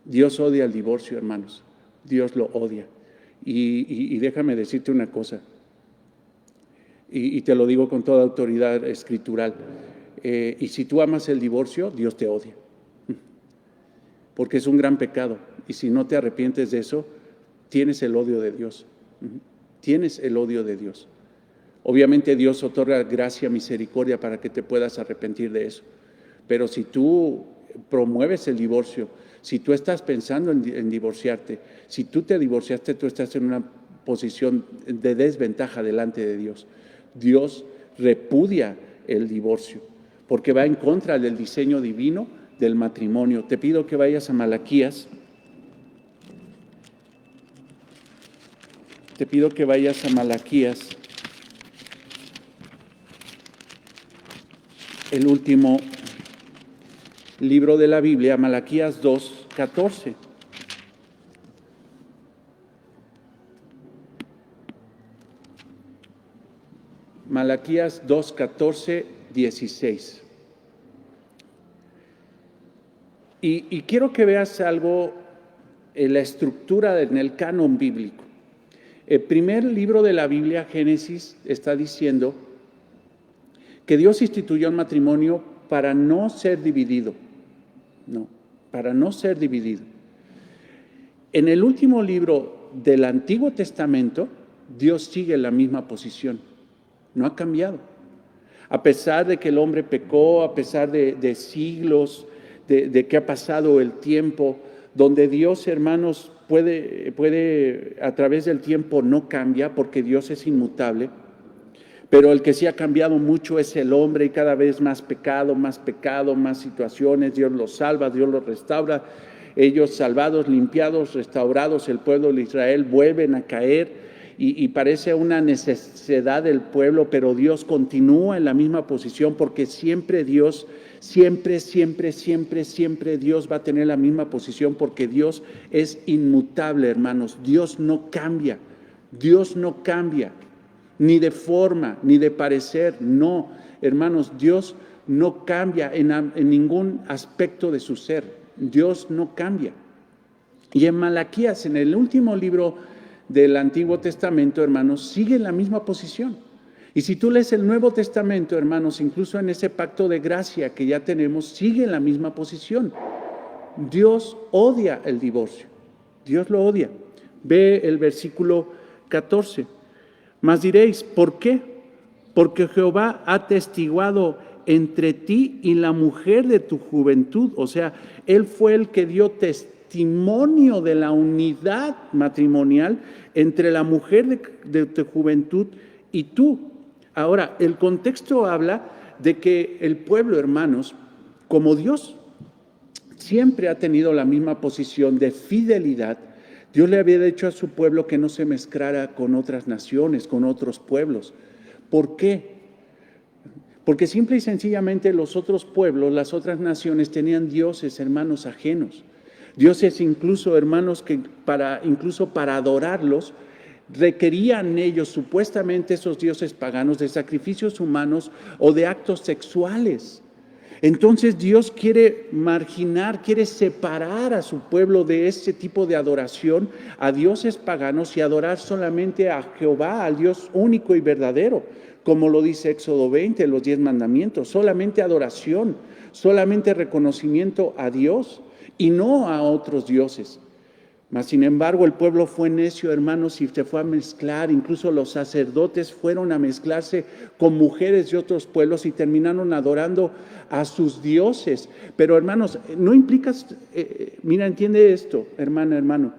Dios odia el divorcio, hermanos. Dios lo odia. Y déjame decirte una cosa, y te lo digo con toda autoridad escritural, y si tú amas el divorcio, Dios te odia, porque es un gran pecado, y si no te arrepientes de eso, tienes el odio de Dios, tienes el odio de Dios. Obviamente Dios otorga gracia, misericordia para que te puedas arrepentir de eso, pero si tú promueves el divorcio, si tú estás pensando en divorciarte, si tú te divorciaste, tú estás en una posición de desventaja delante de Dios. Dios repudia el divorcio porque va en contra del diseño divino del matrimonio. Te pido que vayas a Malaquías. Te pido que vayas a Malaquías, el último libro de la Biblia, Malaquías 2:14. Malaquías 2:14, 16. Y quiero que veas algo en la estructura, en el canon bíblico. El primer libro de la Biblia, Génesis, está diciendo que Dios instituyó el matrimonio para no ser dividido. No, para no ser dividido. En el último libro del Antiguo Testamento, Dios sigue la misma posición. No ha cambiado. A pesar de que el hombre pecó, a pesar de siglos, de que ha pasado el tiempo, donde Dios, hermanos, puede a través del tiempo no cambia, porque Dios es inmutable. Pero el que sí ha cambiado mucho es el hombre, y cada vez más pecado, más situaciones. Dios los salva, Dios los restaura. Ellos salvados, limpiados, restaurados, el pueblo de Israel vuelven a caer y parece una necesidad del pueblo, pero Dios continúa en la misma posición, porque siempre Dios, siempre Dios va a tener la misma posición, porque Dios es inmutable, hermanos. Dios no cambia, ni de forma, ni de parecer. No, hermanos, Dios no cambia en ningún aspecto de su ser. Dios no cambia. Y en Malaquías, en el último libro del Antiguo Testamento, hermanos, sigue la misma posición. Y si tú lees el Nuevo Testamento, hermanos, incluso en ese pacto de gracia que ya tenemos, sigue en la misma posición. Dios odia el divorcio. Dios lo odia. Ve el versículo 14. Mas diréis, ¿por qué? Porque Jehová ha testiguado entre ti y la mujer de tu juventud. O sea, Él fue el que dio testimonio de la unidad matrimonial entre la mujer de tu juventud y tú. Ahora, el contexto habla de que el pueblo, hermanos, Como Dios siempre ha tenido la misma posición de fidelidad, Dios le había dicho a su pueblo que no se mezclara con otras naciones, con otros pueblos. ¿Por qué? Porque simple y sencillamente los otros pueblos, las otras naciones tenían dioses, hermanos, ajenos. Dioses incluso, hermanos, que incluso para adorarlos, requerían ellos, supuestamente esos dioses paganos, de sacrificios humanos o de actos sexuales. Entonces Dios quiere marginar, quiere separar a su pueblo de ese tipo de adoración a dioses paganos y adorar solamente a Jehová, al Dios único y verdadero, como lo dice Éxodo 20, los 10 mandamientos, solamente adoración, solamente reconocimiento a Dios y no a otros dioses. Mas, sin embargo, el pueblo fue necio, hermanos, y se fue a mezclar. Incluso los sacerdotes fueron a mezclarse con mujeres de otros pueblos y terminaron adorando a sus dioses. Pero, hermanos, no implica, mira, entiende esto, hermana, hermano.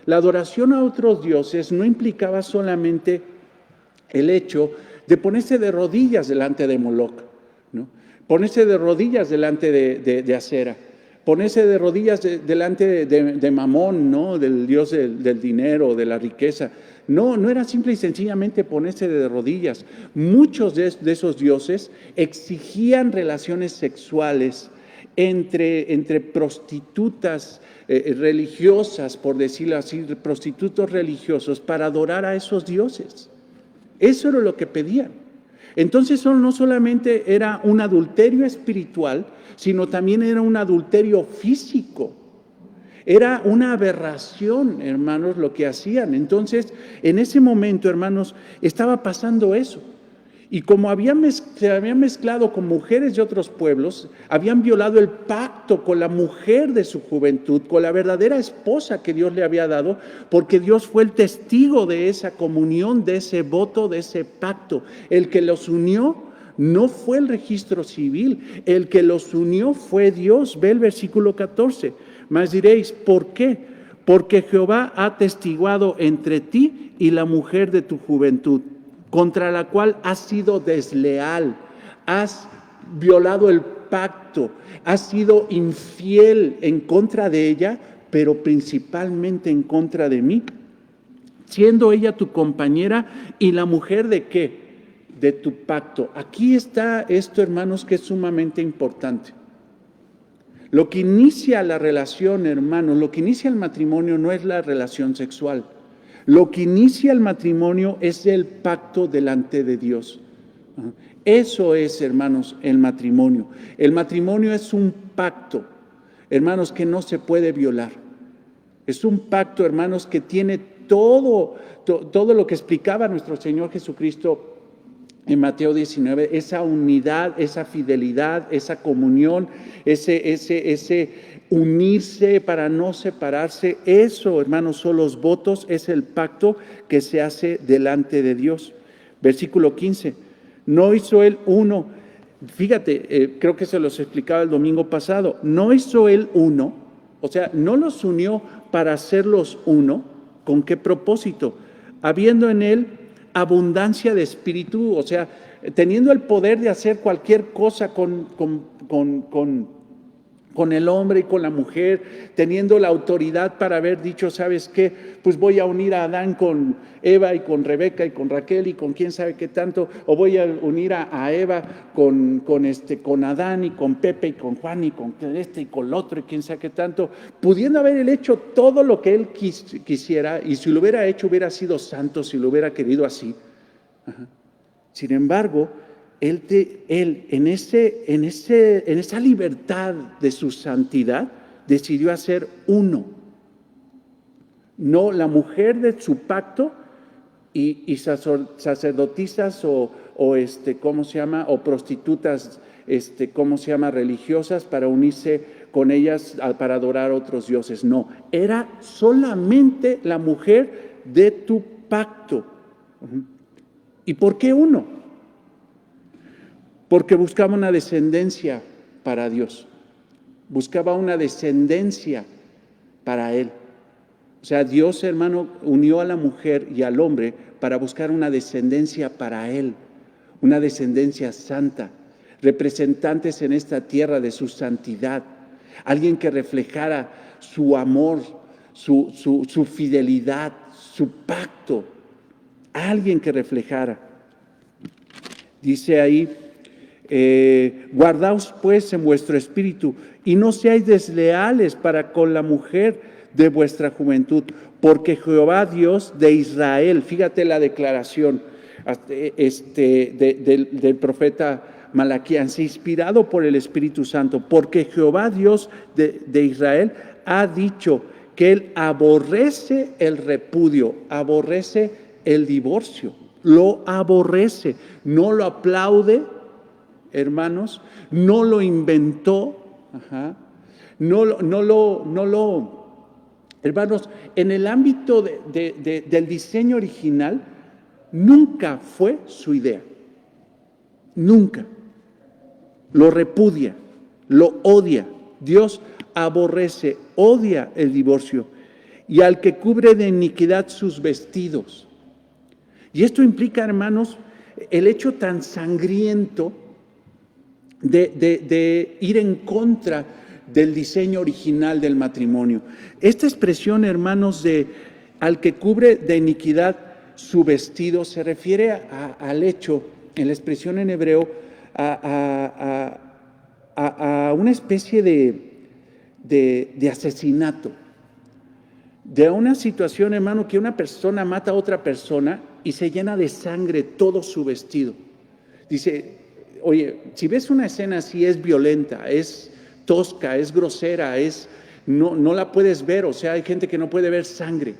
La adoración a otros dioses no implicaba solamente el hecho de ponerse de rodillas delante de Moloch, ¿no? Ponerse de rodillas delante de Acera. Ponerse de rodillas delante de Mamón, ¿no? Del dios del dinero, de la riqueza. No era simple y sencillamente ponerse de rodillas. Muchos de esos dioses exigían relaciones sexuales entre prostitutas religiosas, por decirlo así, prostitutos religiosos, para adorar a esos dioses. Eso era lo que pedían. Entonces no solamente era un adulterio espiritual, sino también era un adulterio físico. Era una aberración, hermanos, lo que hacían. Entonces, en ese momento, hermanos, estaba pasando eso. Y como se habían mezclado con mujeres de otros pueblos, habían violado el pacto con la mujer de su juventud, con la verdadera esposa que Dios le había dado, porque Dios fue el testigo de esa comunión, de ese voto, de ese pacto. El que los unió no fue el registro civil, el que los unió fue Dios. Ve el versículo 14. Mas diréis, ¿por qué? Porque Jehová ha testiguado entre ti y la mujer de tu juventud, contra la cual has sido desleal, has violado el pacto, has sido infiel en contra de ella, pero principalmente en contra de mí, siendo ella tu compañera y la mujer ¿de qué? De tu pacto. Aquí está esto, hermanos, que es sumamente importante. Lo que inicia la relación, hermanos, lo que inicia el matrimonio no es la relación sexual. Lo que inicia el matrimonio es el pacto delante de Dios. Eso es, hermanos, el matrimonio. El matrimonio es un pacto, hermanos, que no se puede violar. Es un pacto, hermanos, que tiene todo lo que explicaba nuestro Señor Jesucristo en Mateo 19, esa unidad, esa fidelidad, esa comunión, ese unirse para no separarse. Eso, hermanos, son los votos, es el pacto que se hace delante de Dios. Versículo 15, no hizo él uno, fíjate, creo que se los explicaba el domingo pasado, no hizo él uno, o sea, no los unió para hacerlos uno. ¿Con qué propósito? Habiendo en él abundancia de espíritu, o sea, teniendo el poder de hacer cualquier cosa con el hombre y con la mujer, teniendo la autoridad para haber dicho, ¿sabes qué? Pues voy a unir a Adán con Eva y con Rebeca y con Raquel y con quién sabe qué tanto, o voy a unir a Eva con Adán y con Pepe y con Juan y con este y con el otro y quién sabe qué tanto, pudiendo haber hecho todo lo que él quisiera, y si lo hubiera hecho hubiera sido santo, si lo hubiera querido así. Sin embargo, él en esa libertad de su santidad decidió hacer uno. No la mujer de su pacto y sacerdotisas o ¿cómo se llama? O prostitutas, ¿cómo se llama? Religiosas para unirse con ellas para adorar a otros dioses. No, era solamente la mujer de tu pacto. ¿Y por qué uno? Porque buscaba una descendencia para Dios, buscaba una descendencia para Él. O sea, Dios, hermano, unió a la mujer y al hombre para buscar una descendencia para Él, una descendencia santa. representantes en esta tierra de su santidad, alguien que reflejara su amor, su fidelidad, su pacto, alguien que reflejara. Dice ahí, guardaos pues en vuestro espíritu y no seáis desleales para con la mujer de vuestra juventud, porque Jehová Dios de Israel, fíjate la declaración del profeta Malaquías, inspirado por el Espíritu Santo, porque Jehová Dios de Israel ha dicho que Él aborrece el repudio, aborrece el divorcio, lo aborrece, no lo aplaude, hermanos, no lo inventó, hermanos, en el ámbito del diseño original, nunca fue su idea, nunca. Lo repudia, lo odia. Dios aborrece, odia el divorcio y al que cubre de iniquidad sus vestidos. Y esto implica, hermanos, el hecho tan sangriento de ir en contra del diseño original del matrimonio. Esta expresión, hermanos, de al que cubre de iniquidad su vestido, se refiere al hecho, en la expresión en hebreo, a una especie de asesinato, de una situación, hermano, que una persona mata a otra persona y se llena de sangre todo su vestido. Dice, oye, si ves una escena así, es violenta, es tosca, es grosera, no la puedes ver, o sea, hay gente que no puede ver sangre.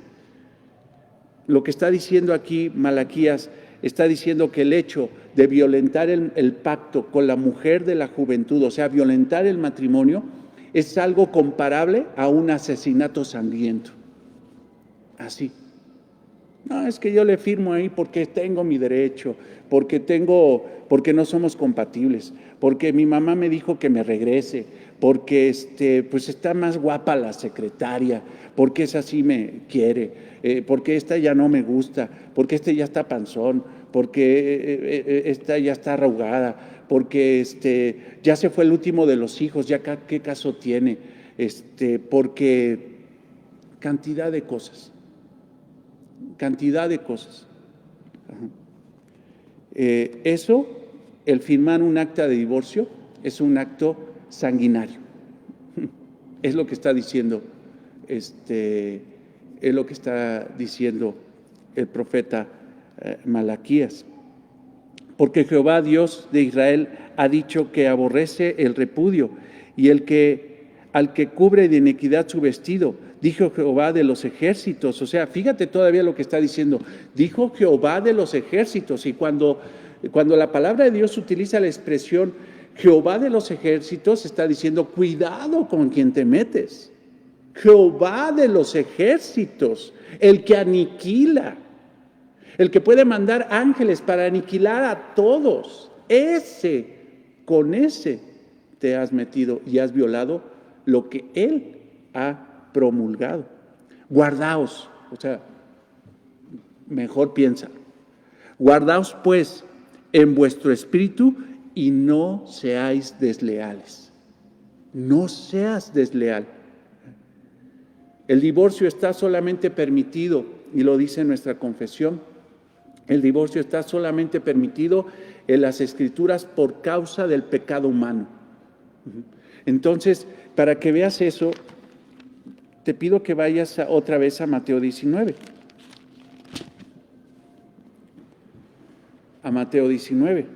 Lo que está diciendo aquí Malaquías, está diciendo que el hecho de violentar el pacto con la mujer de la juventud, o sea, violentar el matrimonio, es algo comparable a un asesinato sangriento. Así. No, es que yo le firmo ahí porque tengo mi derecho, porque no somos compatibles, porque mi mamá me dijo que me regrese, porque pues está más guapa la secretaria, porque esa sí me quiere, porque esta ya no me gusta, porque ya está panzón, porque esta ya está arrugada, porque ya se fue el último de los hijos, ya qué caso tiene, porque cantidad de cosas. Eso, el firmar un acta de divorcio, es un acto sanguinario. Es lo que está diciendo, es lo que está diciendo el profeta Malaquías. Porque Jehová Dios de Israel ha dicho que aborrece el repudio y al que cubre de iniquidad su vestido. Dijo Jehová de los ejércitos, o sea, fíjate todavía lo que está diciendo, dijo Jehová de los ejércitos, y cuando la palabra de Dios utiliza la expresión Jehová de los ejércitos, está diciendo, cuidado con quien te metes. Jehová de los ejércitos, el que aniquila, el que puede mandar ángeles para aniquilar a todos, con ese te has metido y has violado lo que Él ha promulgado. Guardaos, o sea, mejor piensa. Guardaos pues en vuestro espíritu y no seáis desleales. No seas desleal. El divorcio está solamente permitido, y lo dice nuestra confesión, el divorcio está solamente permitido en las Escrituras por causa del pecado humano. Entonces, para que veas eso, te pido que vayas otra vez a Mateo 19. A Mateo 19.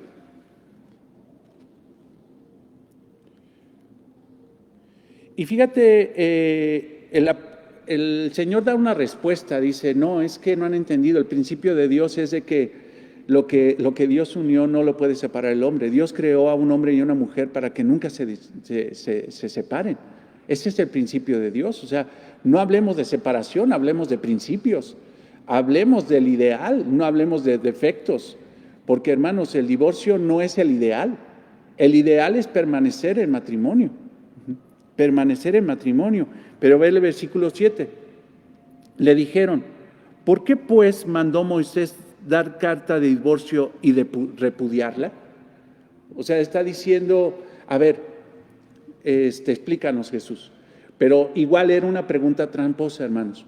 Y fíjate, el Señor da una respuesta, dice, no, es que no han entendido, el principio de Dios es de que lo que Dios unió no lo puede separar el hombre. Dios creó a un hombre y una mujer para que nunca se separen. Ese es el principio de Dios, o sea, no hablemos de separación, hablemos de principios, hablemos del ideal, no hablemos de defectos, porque hermanos, el divorcio no es el ideal es permanecer en matrimonio, pero ve el versículo 7, le dijeron, ¿por qué pues mandó Moisés dar carta de divorcio y de repudiarla? O sea, está diciendo, a ver, explícanos, Jesús. Pero igual era una pregunta tramposa, hermanos,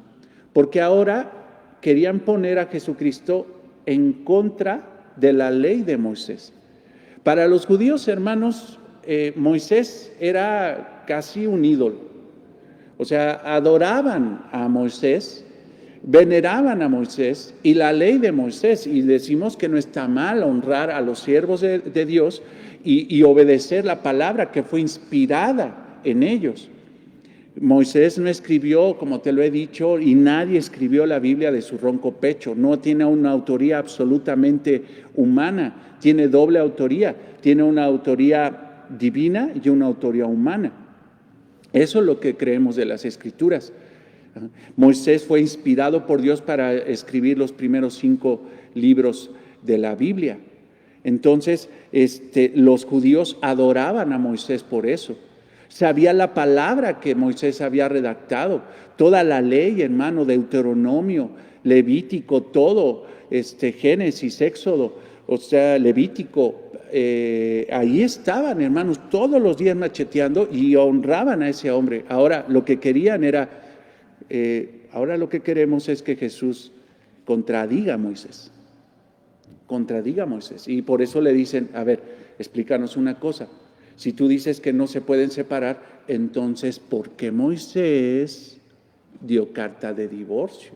porque ahora querían poner a Jesucristo en contra de la ley de Moisés. Para los judíos, hermanos, Moisés era casi un ídolo. O sea, adoraban a Moisés, veneraban a Moisés y la ley de Moisés, y decimos que no está mal honrar a los siervos de Dios y obedecer la palabra que fue inspirada en ellos. Moisés no escribió, como te lo he dicho, y nadie escribió la Biblia de su ronco pecho. No tiene una autoría absolutamente humana, tiene doble autoría, tiene una autoría divina y una autoría humana. Eso es lo que creemos de las Escrituras. Moisés fue inspirado por Dios para escribir los primeros 5 libros de la Biblia. Entonces, los judíos adoraban a Moisés por eso. Sabía la palabra que Moisés había redactado, toda la ley, hermano, Deuteronomio, Levítico, todo, Génesis, Éxodo, o sea, Levítico, ahí estaban, hermanos, todos los días macheteando y honraban a ese hombre. Ahora, lo que querían era, ahora lo que queremos es que Jesús contradiga a Moisés. Contradiga a Moisés. Y por eso le dicen, a ver, explícanos una cosa. Si tú dices que no se pueden separar, entonces, ¿por qué Moisés dio carta de divorcio?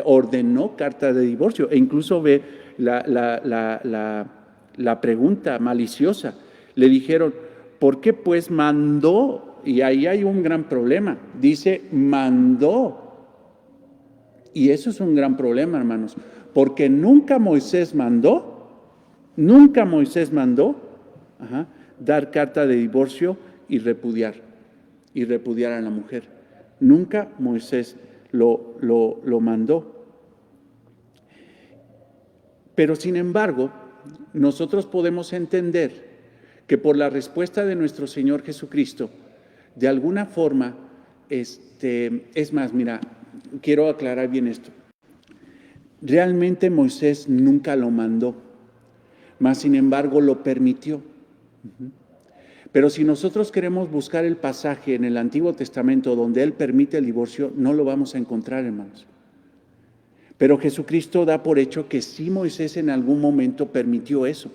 Ordenó carta de divorcio. E incluso ve la pregunta maliciosa. Le dijeron, ¿por qué pues mandó? Y ahí hay un gran problema. Dice, mandó. Y eso es un gran problema, hermanos. Porque nunca Moisés mandó, dar carta de divorcio y repudiar a la mujer. Nunca Moisés lo mandó. Pero sin embargo, nosotros podemos entender que por la respuesta de nuestro Señor Jesucristo, de alguna forma, es más, mira, quiero aclarar bien esto. Realmente Moisés nunca lo mandó, mas sin embargo lo permitió. Pero si nosotros queremos buscar el pasaje en el Antiguo Testamento donde Él permite el divorcio, no lo vamos a encontrar, hermanos. Pero Jesucristo da por hecho que sí Moisés en algún momento permitió eso.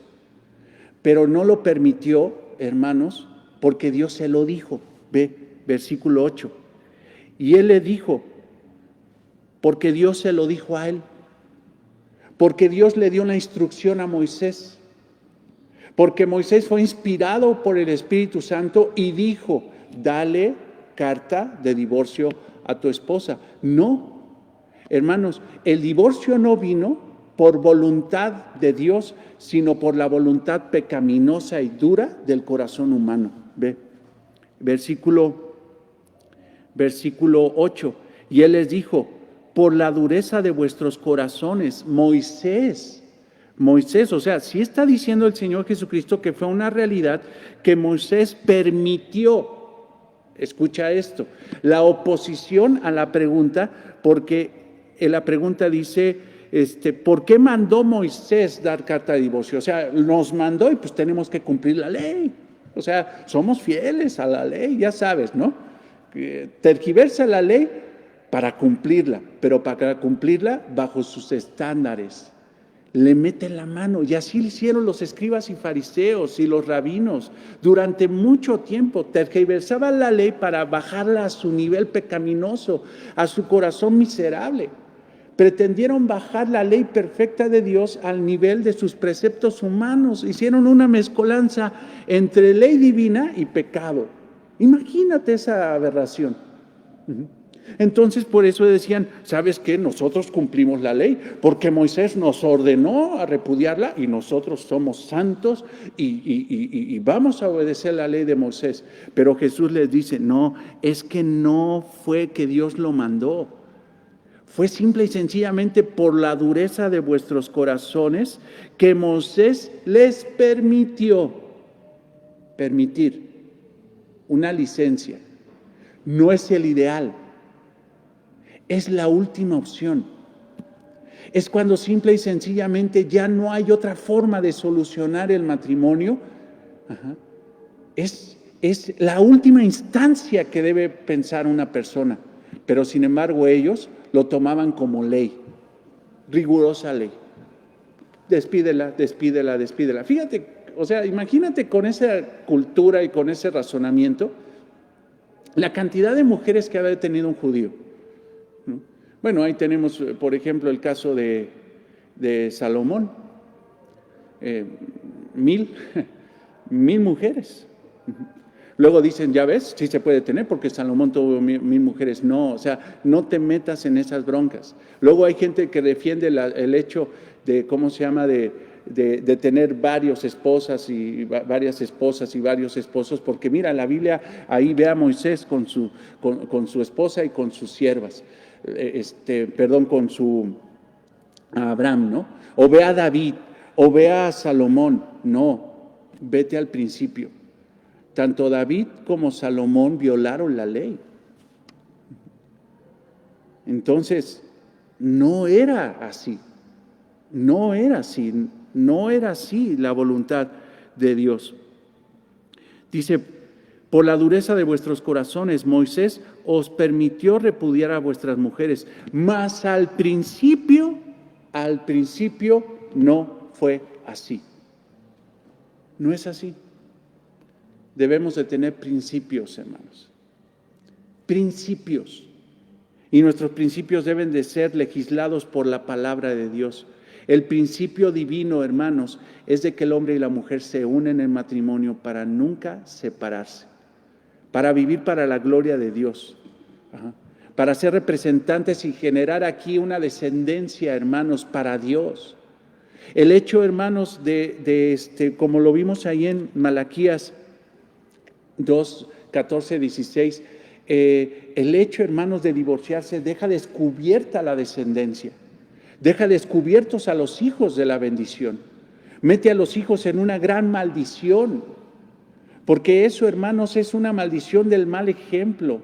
Pero no lo permitió, hermanos, porque Dios se lo dijo. Ve, versículo 8. Y Él le dijo, porque Dios se lo dijo a Él. Porque Dios le dio una instrucción a Moisés. Porque Moisés fue inspirado por el Espíritu Santo y dijo, dale carta de divorcio a tu esposa. No, hermanos, el divorcio no vino por voluntad de Dios, sino por la voluntad pecaminosa y dura del corazón humano. Ve, versículo 8. Y Él les dijo, por la dureza de vuestros corazones, Moisés, o sea, sí está diciendo el Señor Jesucristo que fue una realidad que Moisés permitió. Escucha esto, la oposición a la pregunta, porque en la pregunta dice, ¿por qué mandó Moisés dar carta de divorcio? O sea, nos mandó y pues tenemos que cumplir la ley. O sea, somos fieles a la ley, ya sabes, ¿no? Tergiversa la ley para cumplirla, pero para cumplirla bajo sus estándares. Le meten la mano, y así lo hicieron los escribas y fariseos y los rabinos. Durante mucho tiempo tergiversaban la ley para bajarla a su nivel pecaminoso, a su corazón miserable. Pretendieron bajar la ley perfecta de Dios al nivel de sus preceptos humanos. Hicieron una mezcolanza entre ley divina y pecado. Imagínate esa aberración. Entonces, por eso decían, ¿sabes qué? Nosotros cumplimos la ley, porque Moisés nos ordenó a repudiarla y nosotros somos santos y vamos a obedecer la ley de Moisés. Pero Jesús les dice, no, es que no fue que Dios lo mandó. Fue simple y sencillamente por la dureza de vuestros corazones que Moisés les permitir una licencia. No es el ideal. Es la última opción. Es cuando simple y sencillamente ya no hay otra forma de solucionar el matrimonio. Es la última instancia que debe pensar una persona. Pero sin embargo ellos lo tomaban como ley, rigurosa ley. Despídela. Fíjate, o sea, imagínate con esa cultura y con ese razonamiento, la cantidad de mujeres que había tenido un judío. Bueno, ahí tenemos, por ejemplo, el caso de Salomón. 1000 mujeres. Luego dicen, ya ves, sí se puede tener porque Salomón tuvo 1000 mujeres. No, o sea, no te metas en esas broncas. Luego hay gente que defiende el hecho de, ¿cómo se llama?, de tener varias esposas y varios esposos, porque mira, la Biblia ahí ve a Moisés con su esposa y con sus siervas, a Abraham, ¿no? O ve a David, o ve a Salomón. No, vete al principio. Tanto David como Salomón violaron la ley. Entonces, no era así la voluntad de Dios. Dice, por la dureza de vuestros corazones, Moisés os permitió repudiar a vuestras mujeres, mas al principio no fue así. No es así. Debemos de tener principios, hermanos. Principios. Y nuestros principios deben de ser legislados por la palabra de Dios. El principio divino, hermanos, es de que el hombre y la mujer se unen en matrimonio para nunca separarse, para vivir para la gloria de Dios, para ser representantes y generar aquí una descendencia, hermanos, para Dios. El hecho, hermanos, como lo vimos ahí en Malaquías 2, 14, 16, el hecho, hermanos, de divorciarse deja descubierta la descendencia, deja descubiertos a los hijos de la bendición, mete a los hijos en una gran maldición, porque eso, hermanos, es una maldición del mal ejemplo,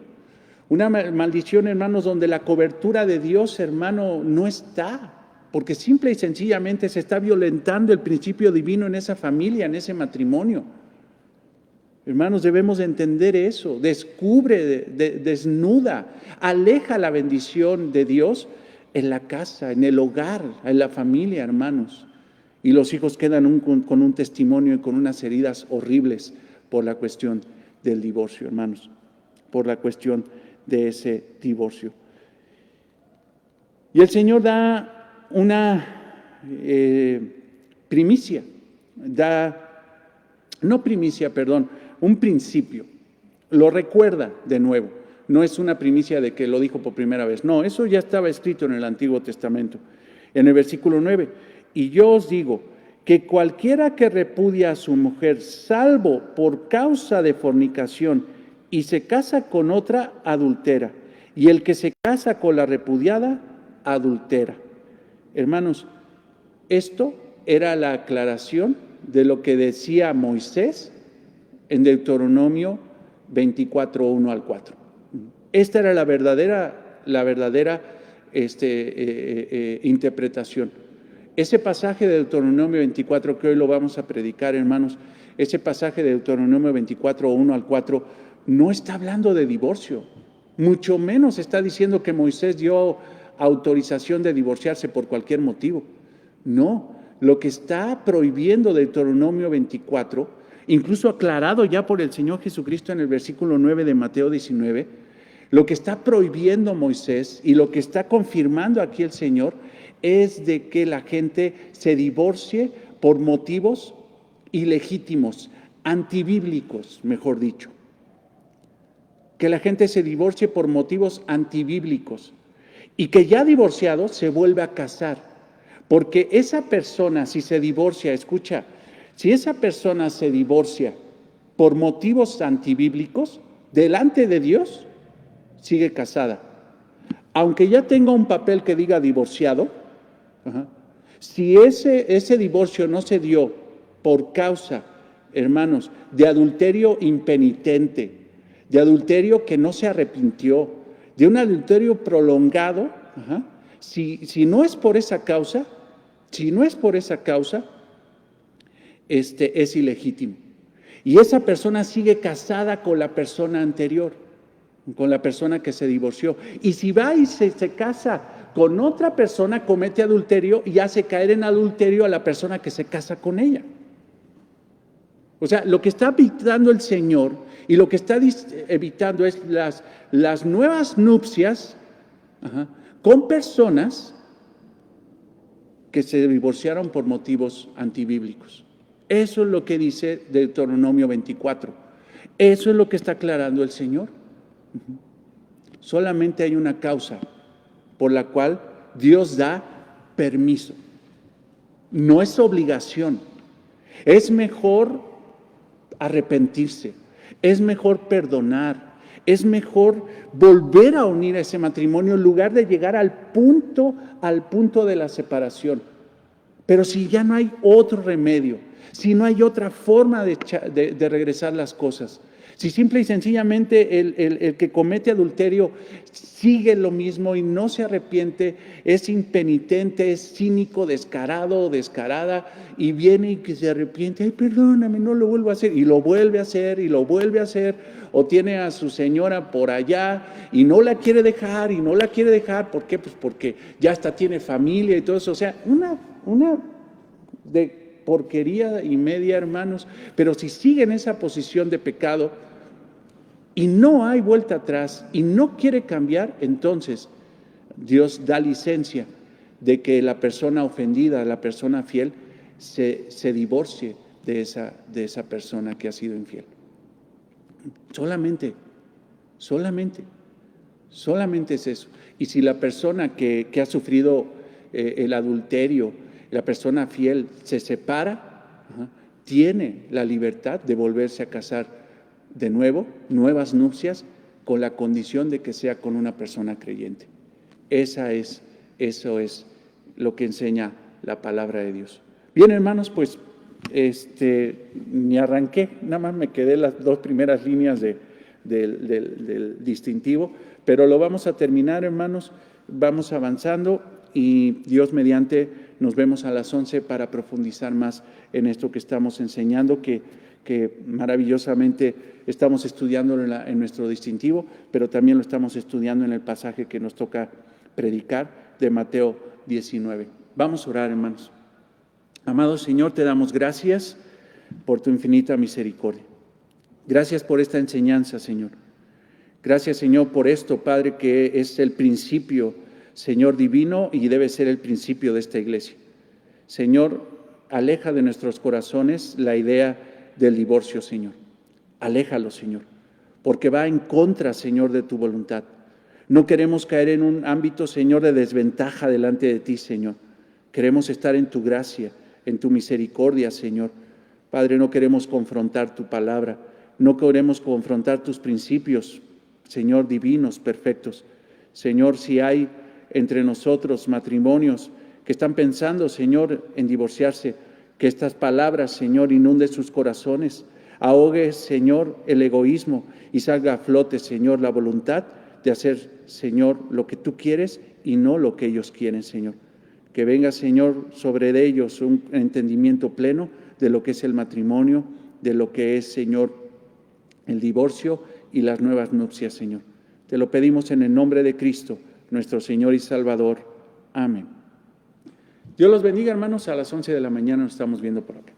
una maldición, hermanos, donde la cobertura de Dios, hermano, no está, porque simple y sencillamente se está violentando el principio divino en esa familia, en ese matrimonio. Hermanos, debemos entender eso. Descubre, desnuda, aleja la bendición de Dios en la casa, en el hogar, en la familia, hermanos. Y los hijos quedan con un testimonio y con unas heridas horribles por la cuestión del divorcio, hermanos. Por la cuestión de ese divorcio. Y el Señor da una un principio. Lo recuerda de nuevo. No es una primicia de que lo dijo por primera vez. No, eso ya estaba escrito en el Antiguo Testamento. En el versículo 9. Y yo os digo que cualquiera que repudia a su mujer, salvo por causa de fornicación, y se casa con otra, adultera. Y el que se casa con la repudiada, adultera. Hermanos, esto era la aclaración de lo que decía Moisés en Deuteronomio 24, 1 al 4. Esta era la verdadera interpretación. Ese pasaje de Deuteronomio 24, que hoy lo vamos a predicar, hermanos, ese pasaje de Deuteronomio 24, 1 al 4, no está hablando de divorcio, mucho menos está diciendo que Moisés dio autorización de divorciarse por cualquier motivo. No, lo que está prohibiendo Deuteronomio 24, incluso aclarado ya por el Señor Jesucristo en el versículo 9 de Mateo 19, lo que está prohibiendo Moisés y lo que está confirmando aquí el Señor es de que la gente se divorcie por motivos ilegítimos, antibíblicos, mejor dicho. Que la gente se divorcie por motivos antibíblicos y que ya divorciado se vuelve a casar. Porque esa persona, si se divorcia, escucha, si esa persona se divorcia por motivos antibíblicos, delante de Dios, sigue casada. Aunque ya tenga un papel que diga divorciado, si ese divorcio no se dio por causa, hermanos, de adulterio impenitente, de adulterio que no se arrepintió, de un adulterio prolongado, Si no es por esa causa, es ilegítimo. Y esa persona sigue casada con la persona anterior, con la persona que se divorció. Y si va y se casa con otra persona, comete adulterio y hace caer en adulterio a la persona que se casa con ella. O sea, lo que está evitando el Señor y lo que está evitando es las nuevas nupcias con personas que se divorciaron por motivos antibíblicos. Eso es lo que dice Deuteronomio 24. Eso es lo que está aclarando el Señor. Solamente hay una causa por la cual Dios da permiso. No es obligación. Es mejor arrepentirse, es mejor perdonar, es mejor volver a unir a ese matrimonio en lugar de llegar al punto de la separación. Pero si ya no hay otro remedio, si no hay otra forma de regresar las cosas, si simple y sencillamente el que comete adulterio sigue lo mismo y no se arrepiente, es impenitente, es cínico, descarado o descarada, y viene y que se arrepiente, ay, perdóname, no lo vuelvo a hacer, y lo vuelve a hacer, y lo vuelve a hacer, o tiene a su señora por allá y no la quiere dejar, ¿por qué? Pues porque ya hasta tiene familia y todo eso, o sea, una de porquería y media, hermanos. Pero si sigue en esa posición de pecado y no hay vuelta atrás y no quiere cambiar, entonces Dios da licencia de que la persona ofendida, la persona fiel, se divorcie de esa persona que ha sido infiel. Solamente es eso. Y si la persona que ha sufrido el adulterio, la persona fiel, se separa, tiene la libertad de volverse a casar de nuevo, nuevas nupcias, con la condición de que sea con una persona creyente. Eso es lo que enseña la palabra de Dios. Bien, hermanos, pues ni arranqué, nada más me quedé las 2 primeras líneas del distintivo, pero lo vamos a terminar, hermanos, vamos avanzando y Dios mediante nos vemos a las 11 para profundizar más en esto que estamos enseñando, que maravillosamente estamos estudiando en nuestro distintivo, pero también lo estamos estudiando en el pasaje que nos toca predicar de Mateo 19. Vamos a orar, hermanos. Amado Señor, te damos gracias por tu infinita misericordia. Gracias por esta enseñanza, Señor. Gracias, Señor, por esto, Padre, que es el principio, Señor, divino y debe ser el principio de esta iglesia. Señor, aleja de nuestros corazones la idea del divorcio, Señor. Aléjalo, Señor, porque va en contra, Señor, de tu voluntad. No queremos caer en un ámbito, Señor, de desventaja delante de ti, Señor. Queremos estar en tu gracia, en tu misericordia, Señor. Padre, no queremos confrontar tu palabra, no queremos confrontar tus principios, Señor, divinos, perfectos. Señor, si hay entre nosotros matrimonios que están pensando, Señor, en divorciarse, que estas palabras, Señor, inunden sus corazones, ahogue, Señor, el egoísmo y salga a flote, Señor, la voluntad de hacer, Señor, lo que tú quieres y no lo que ellos quieren, Señor. Que venga, Señor, sobre ellos un entendimiento pleno de lo que es el matrimonio, de lo que es, Señor, el divorcio y las nuevas nupcias, Señor. Te lo pedimos en el nombre de Cristo, nuestro Señor y Salvador. Amén. Dios los bendiga, hermanos. A las 11 de la mañana nos estamos viendo por acá.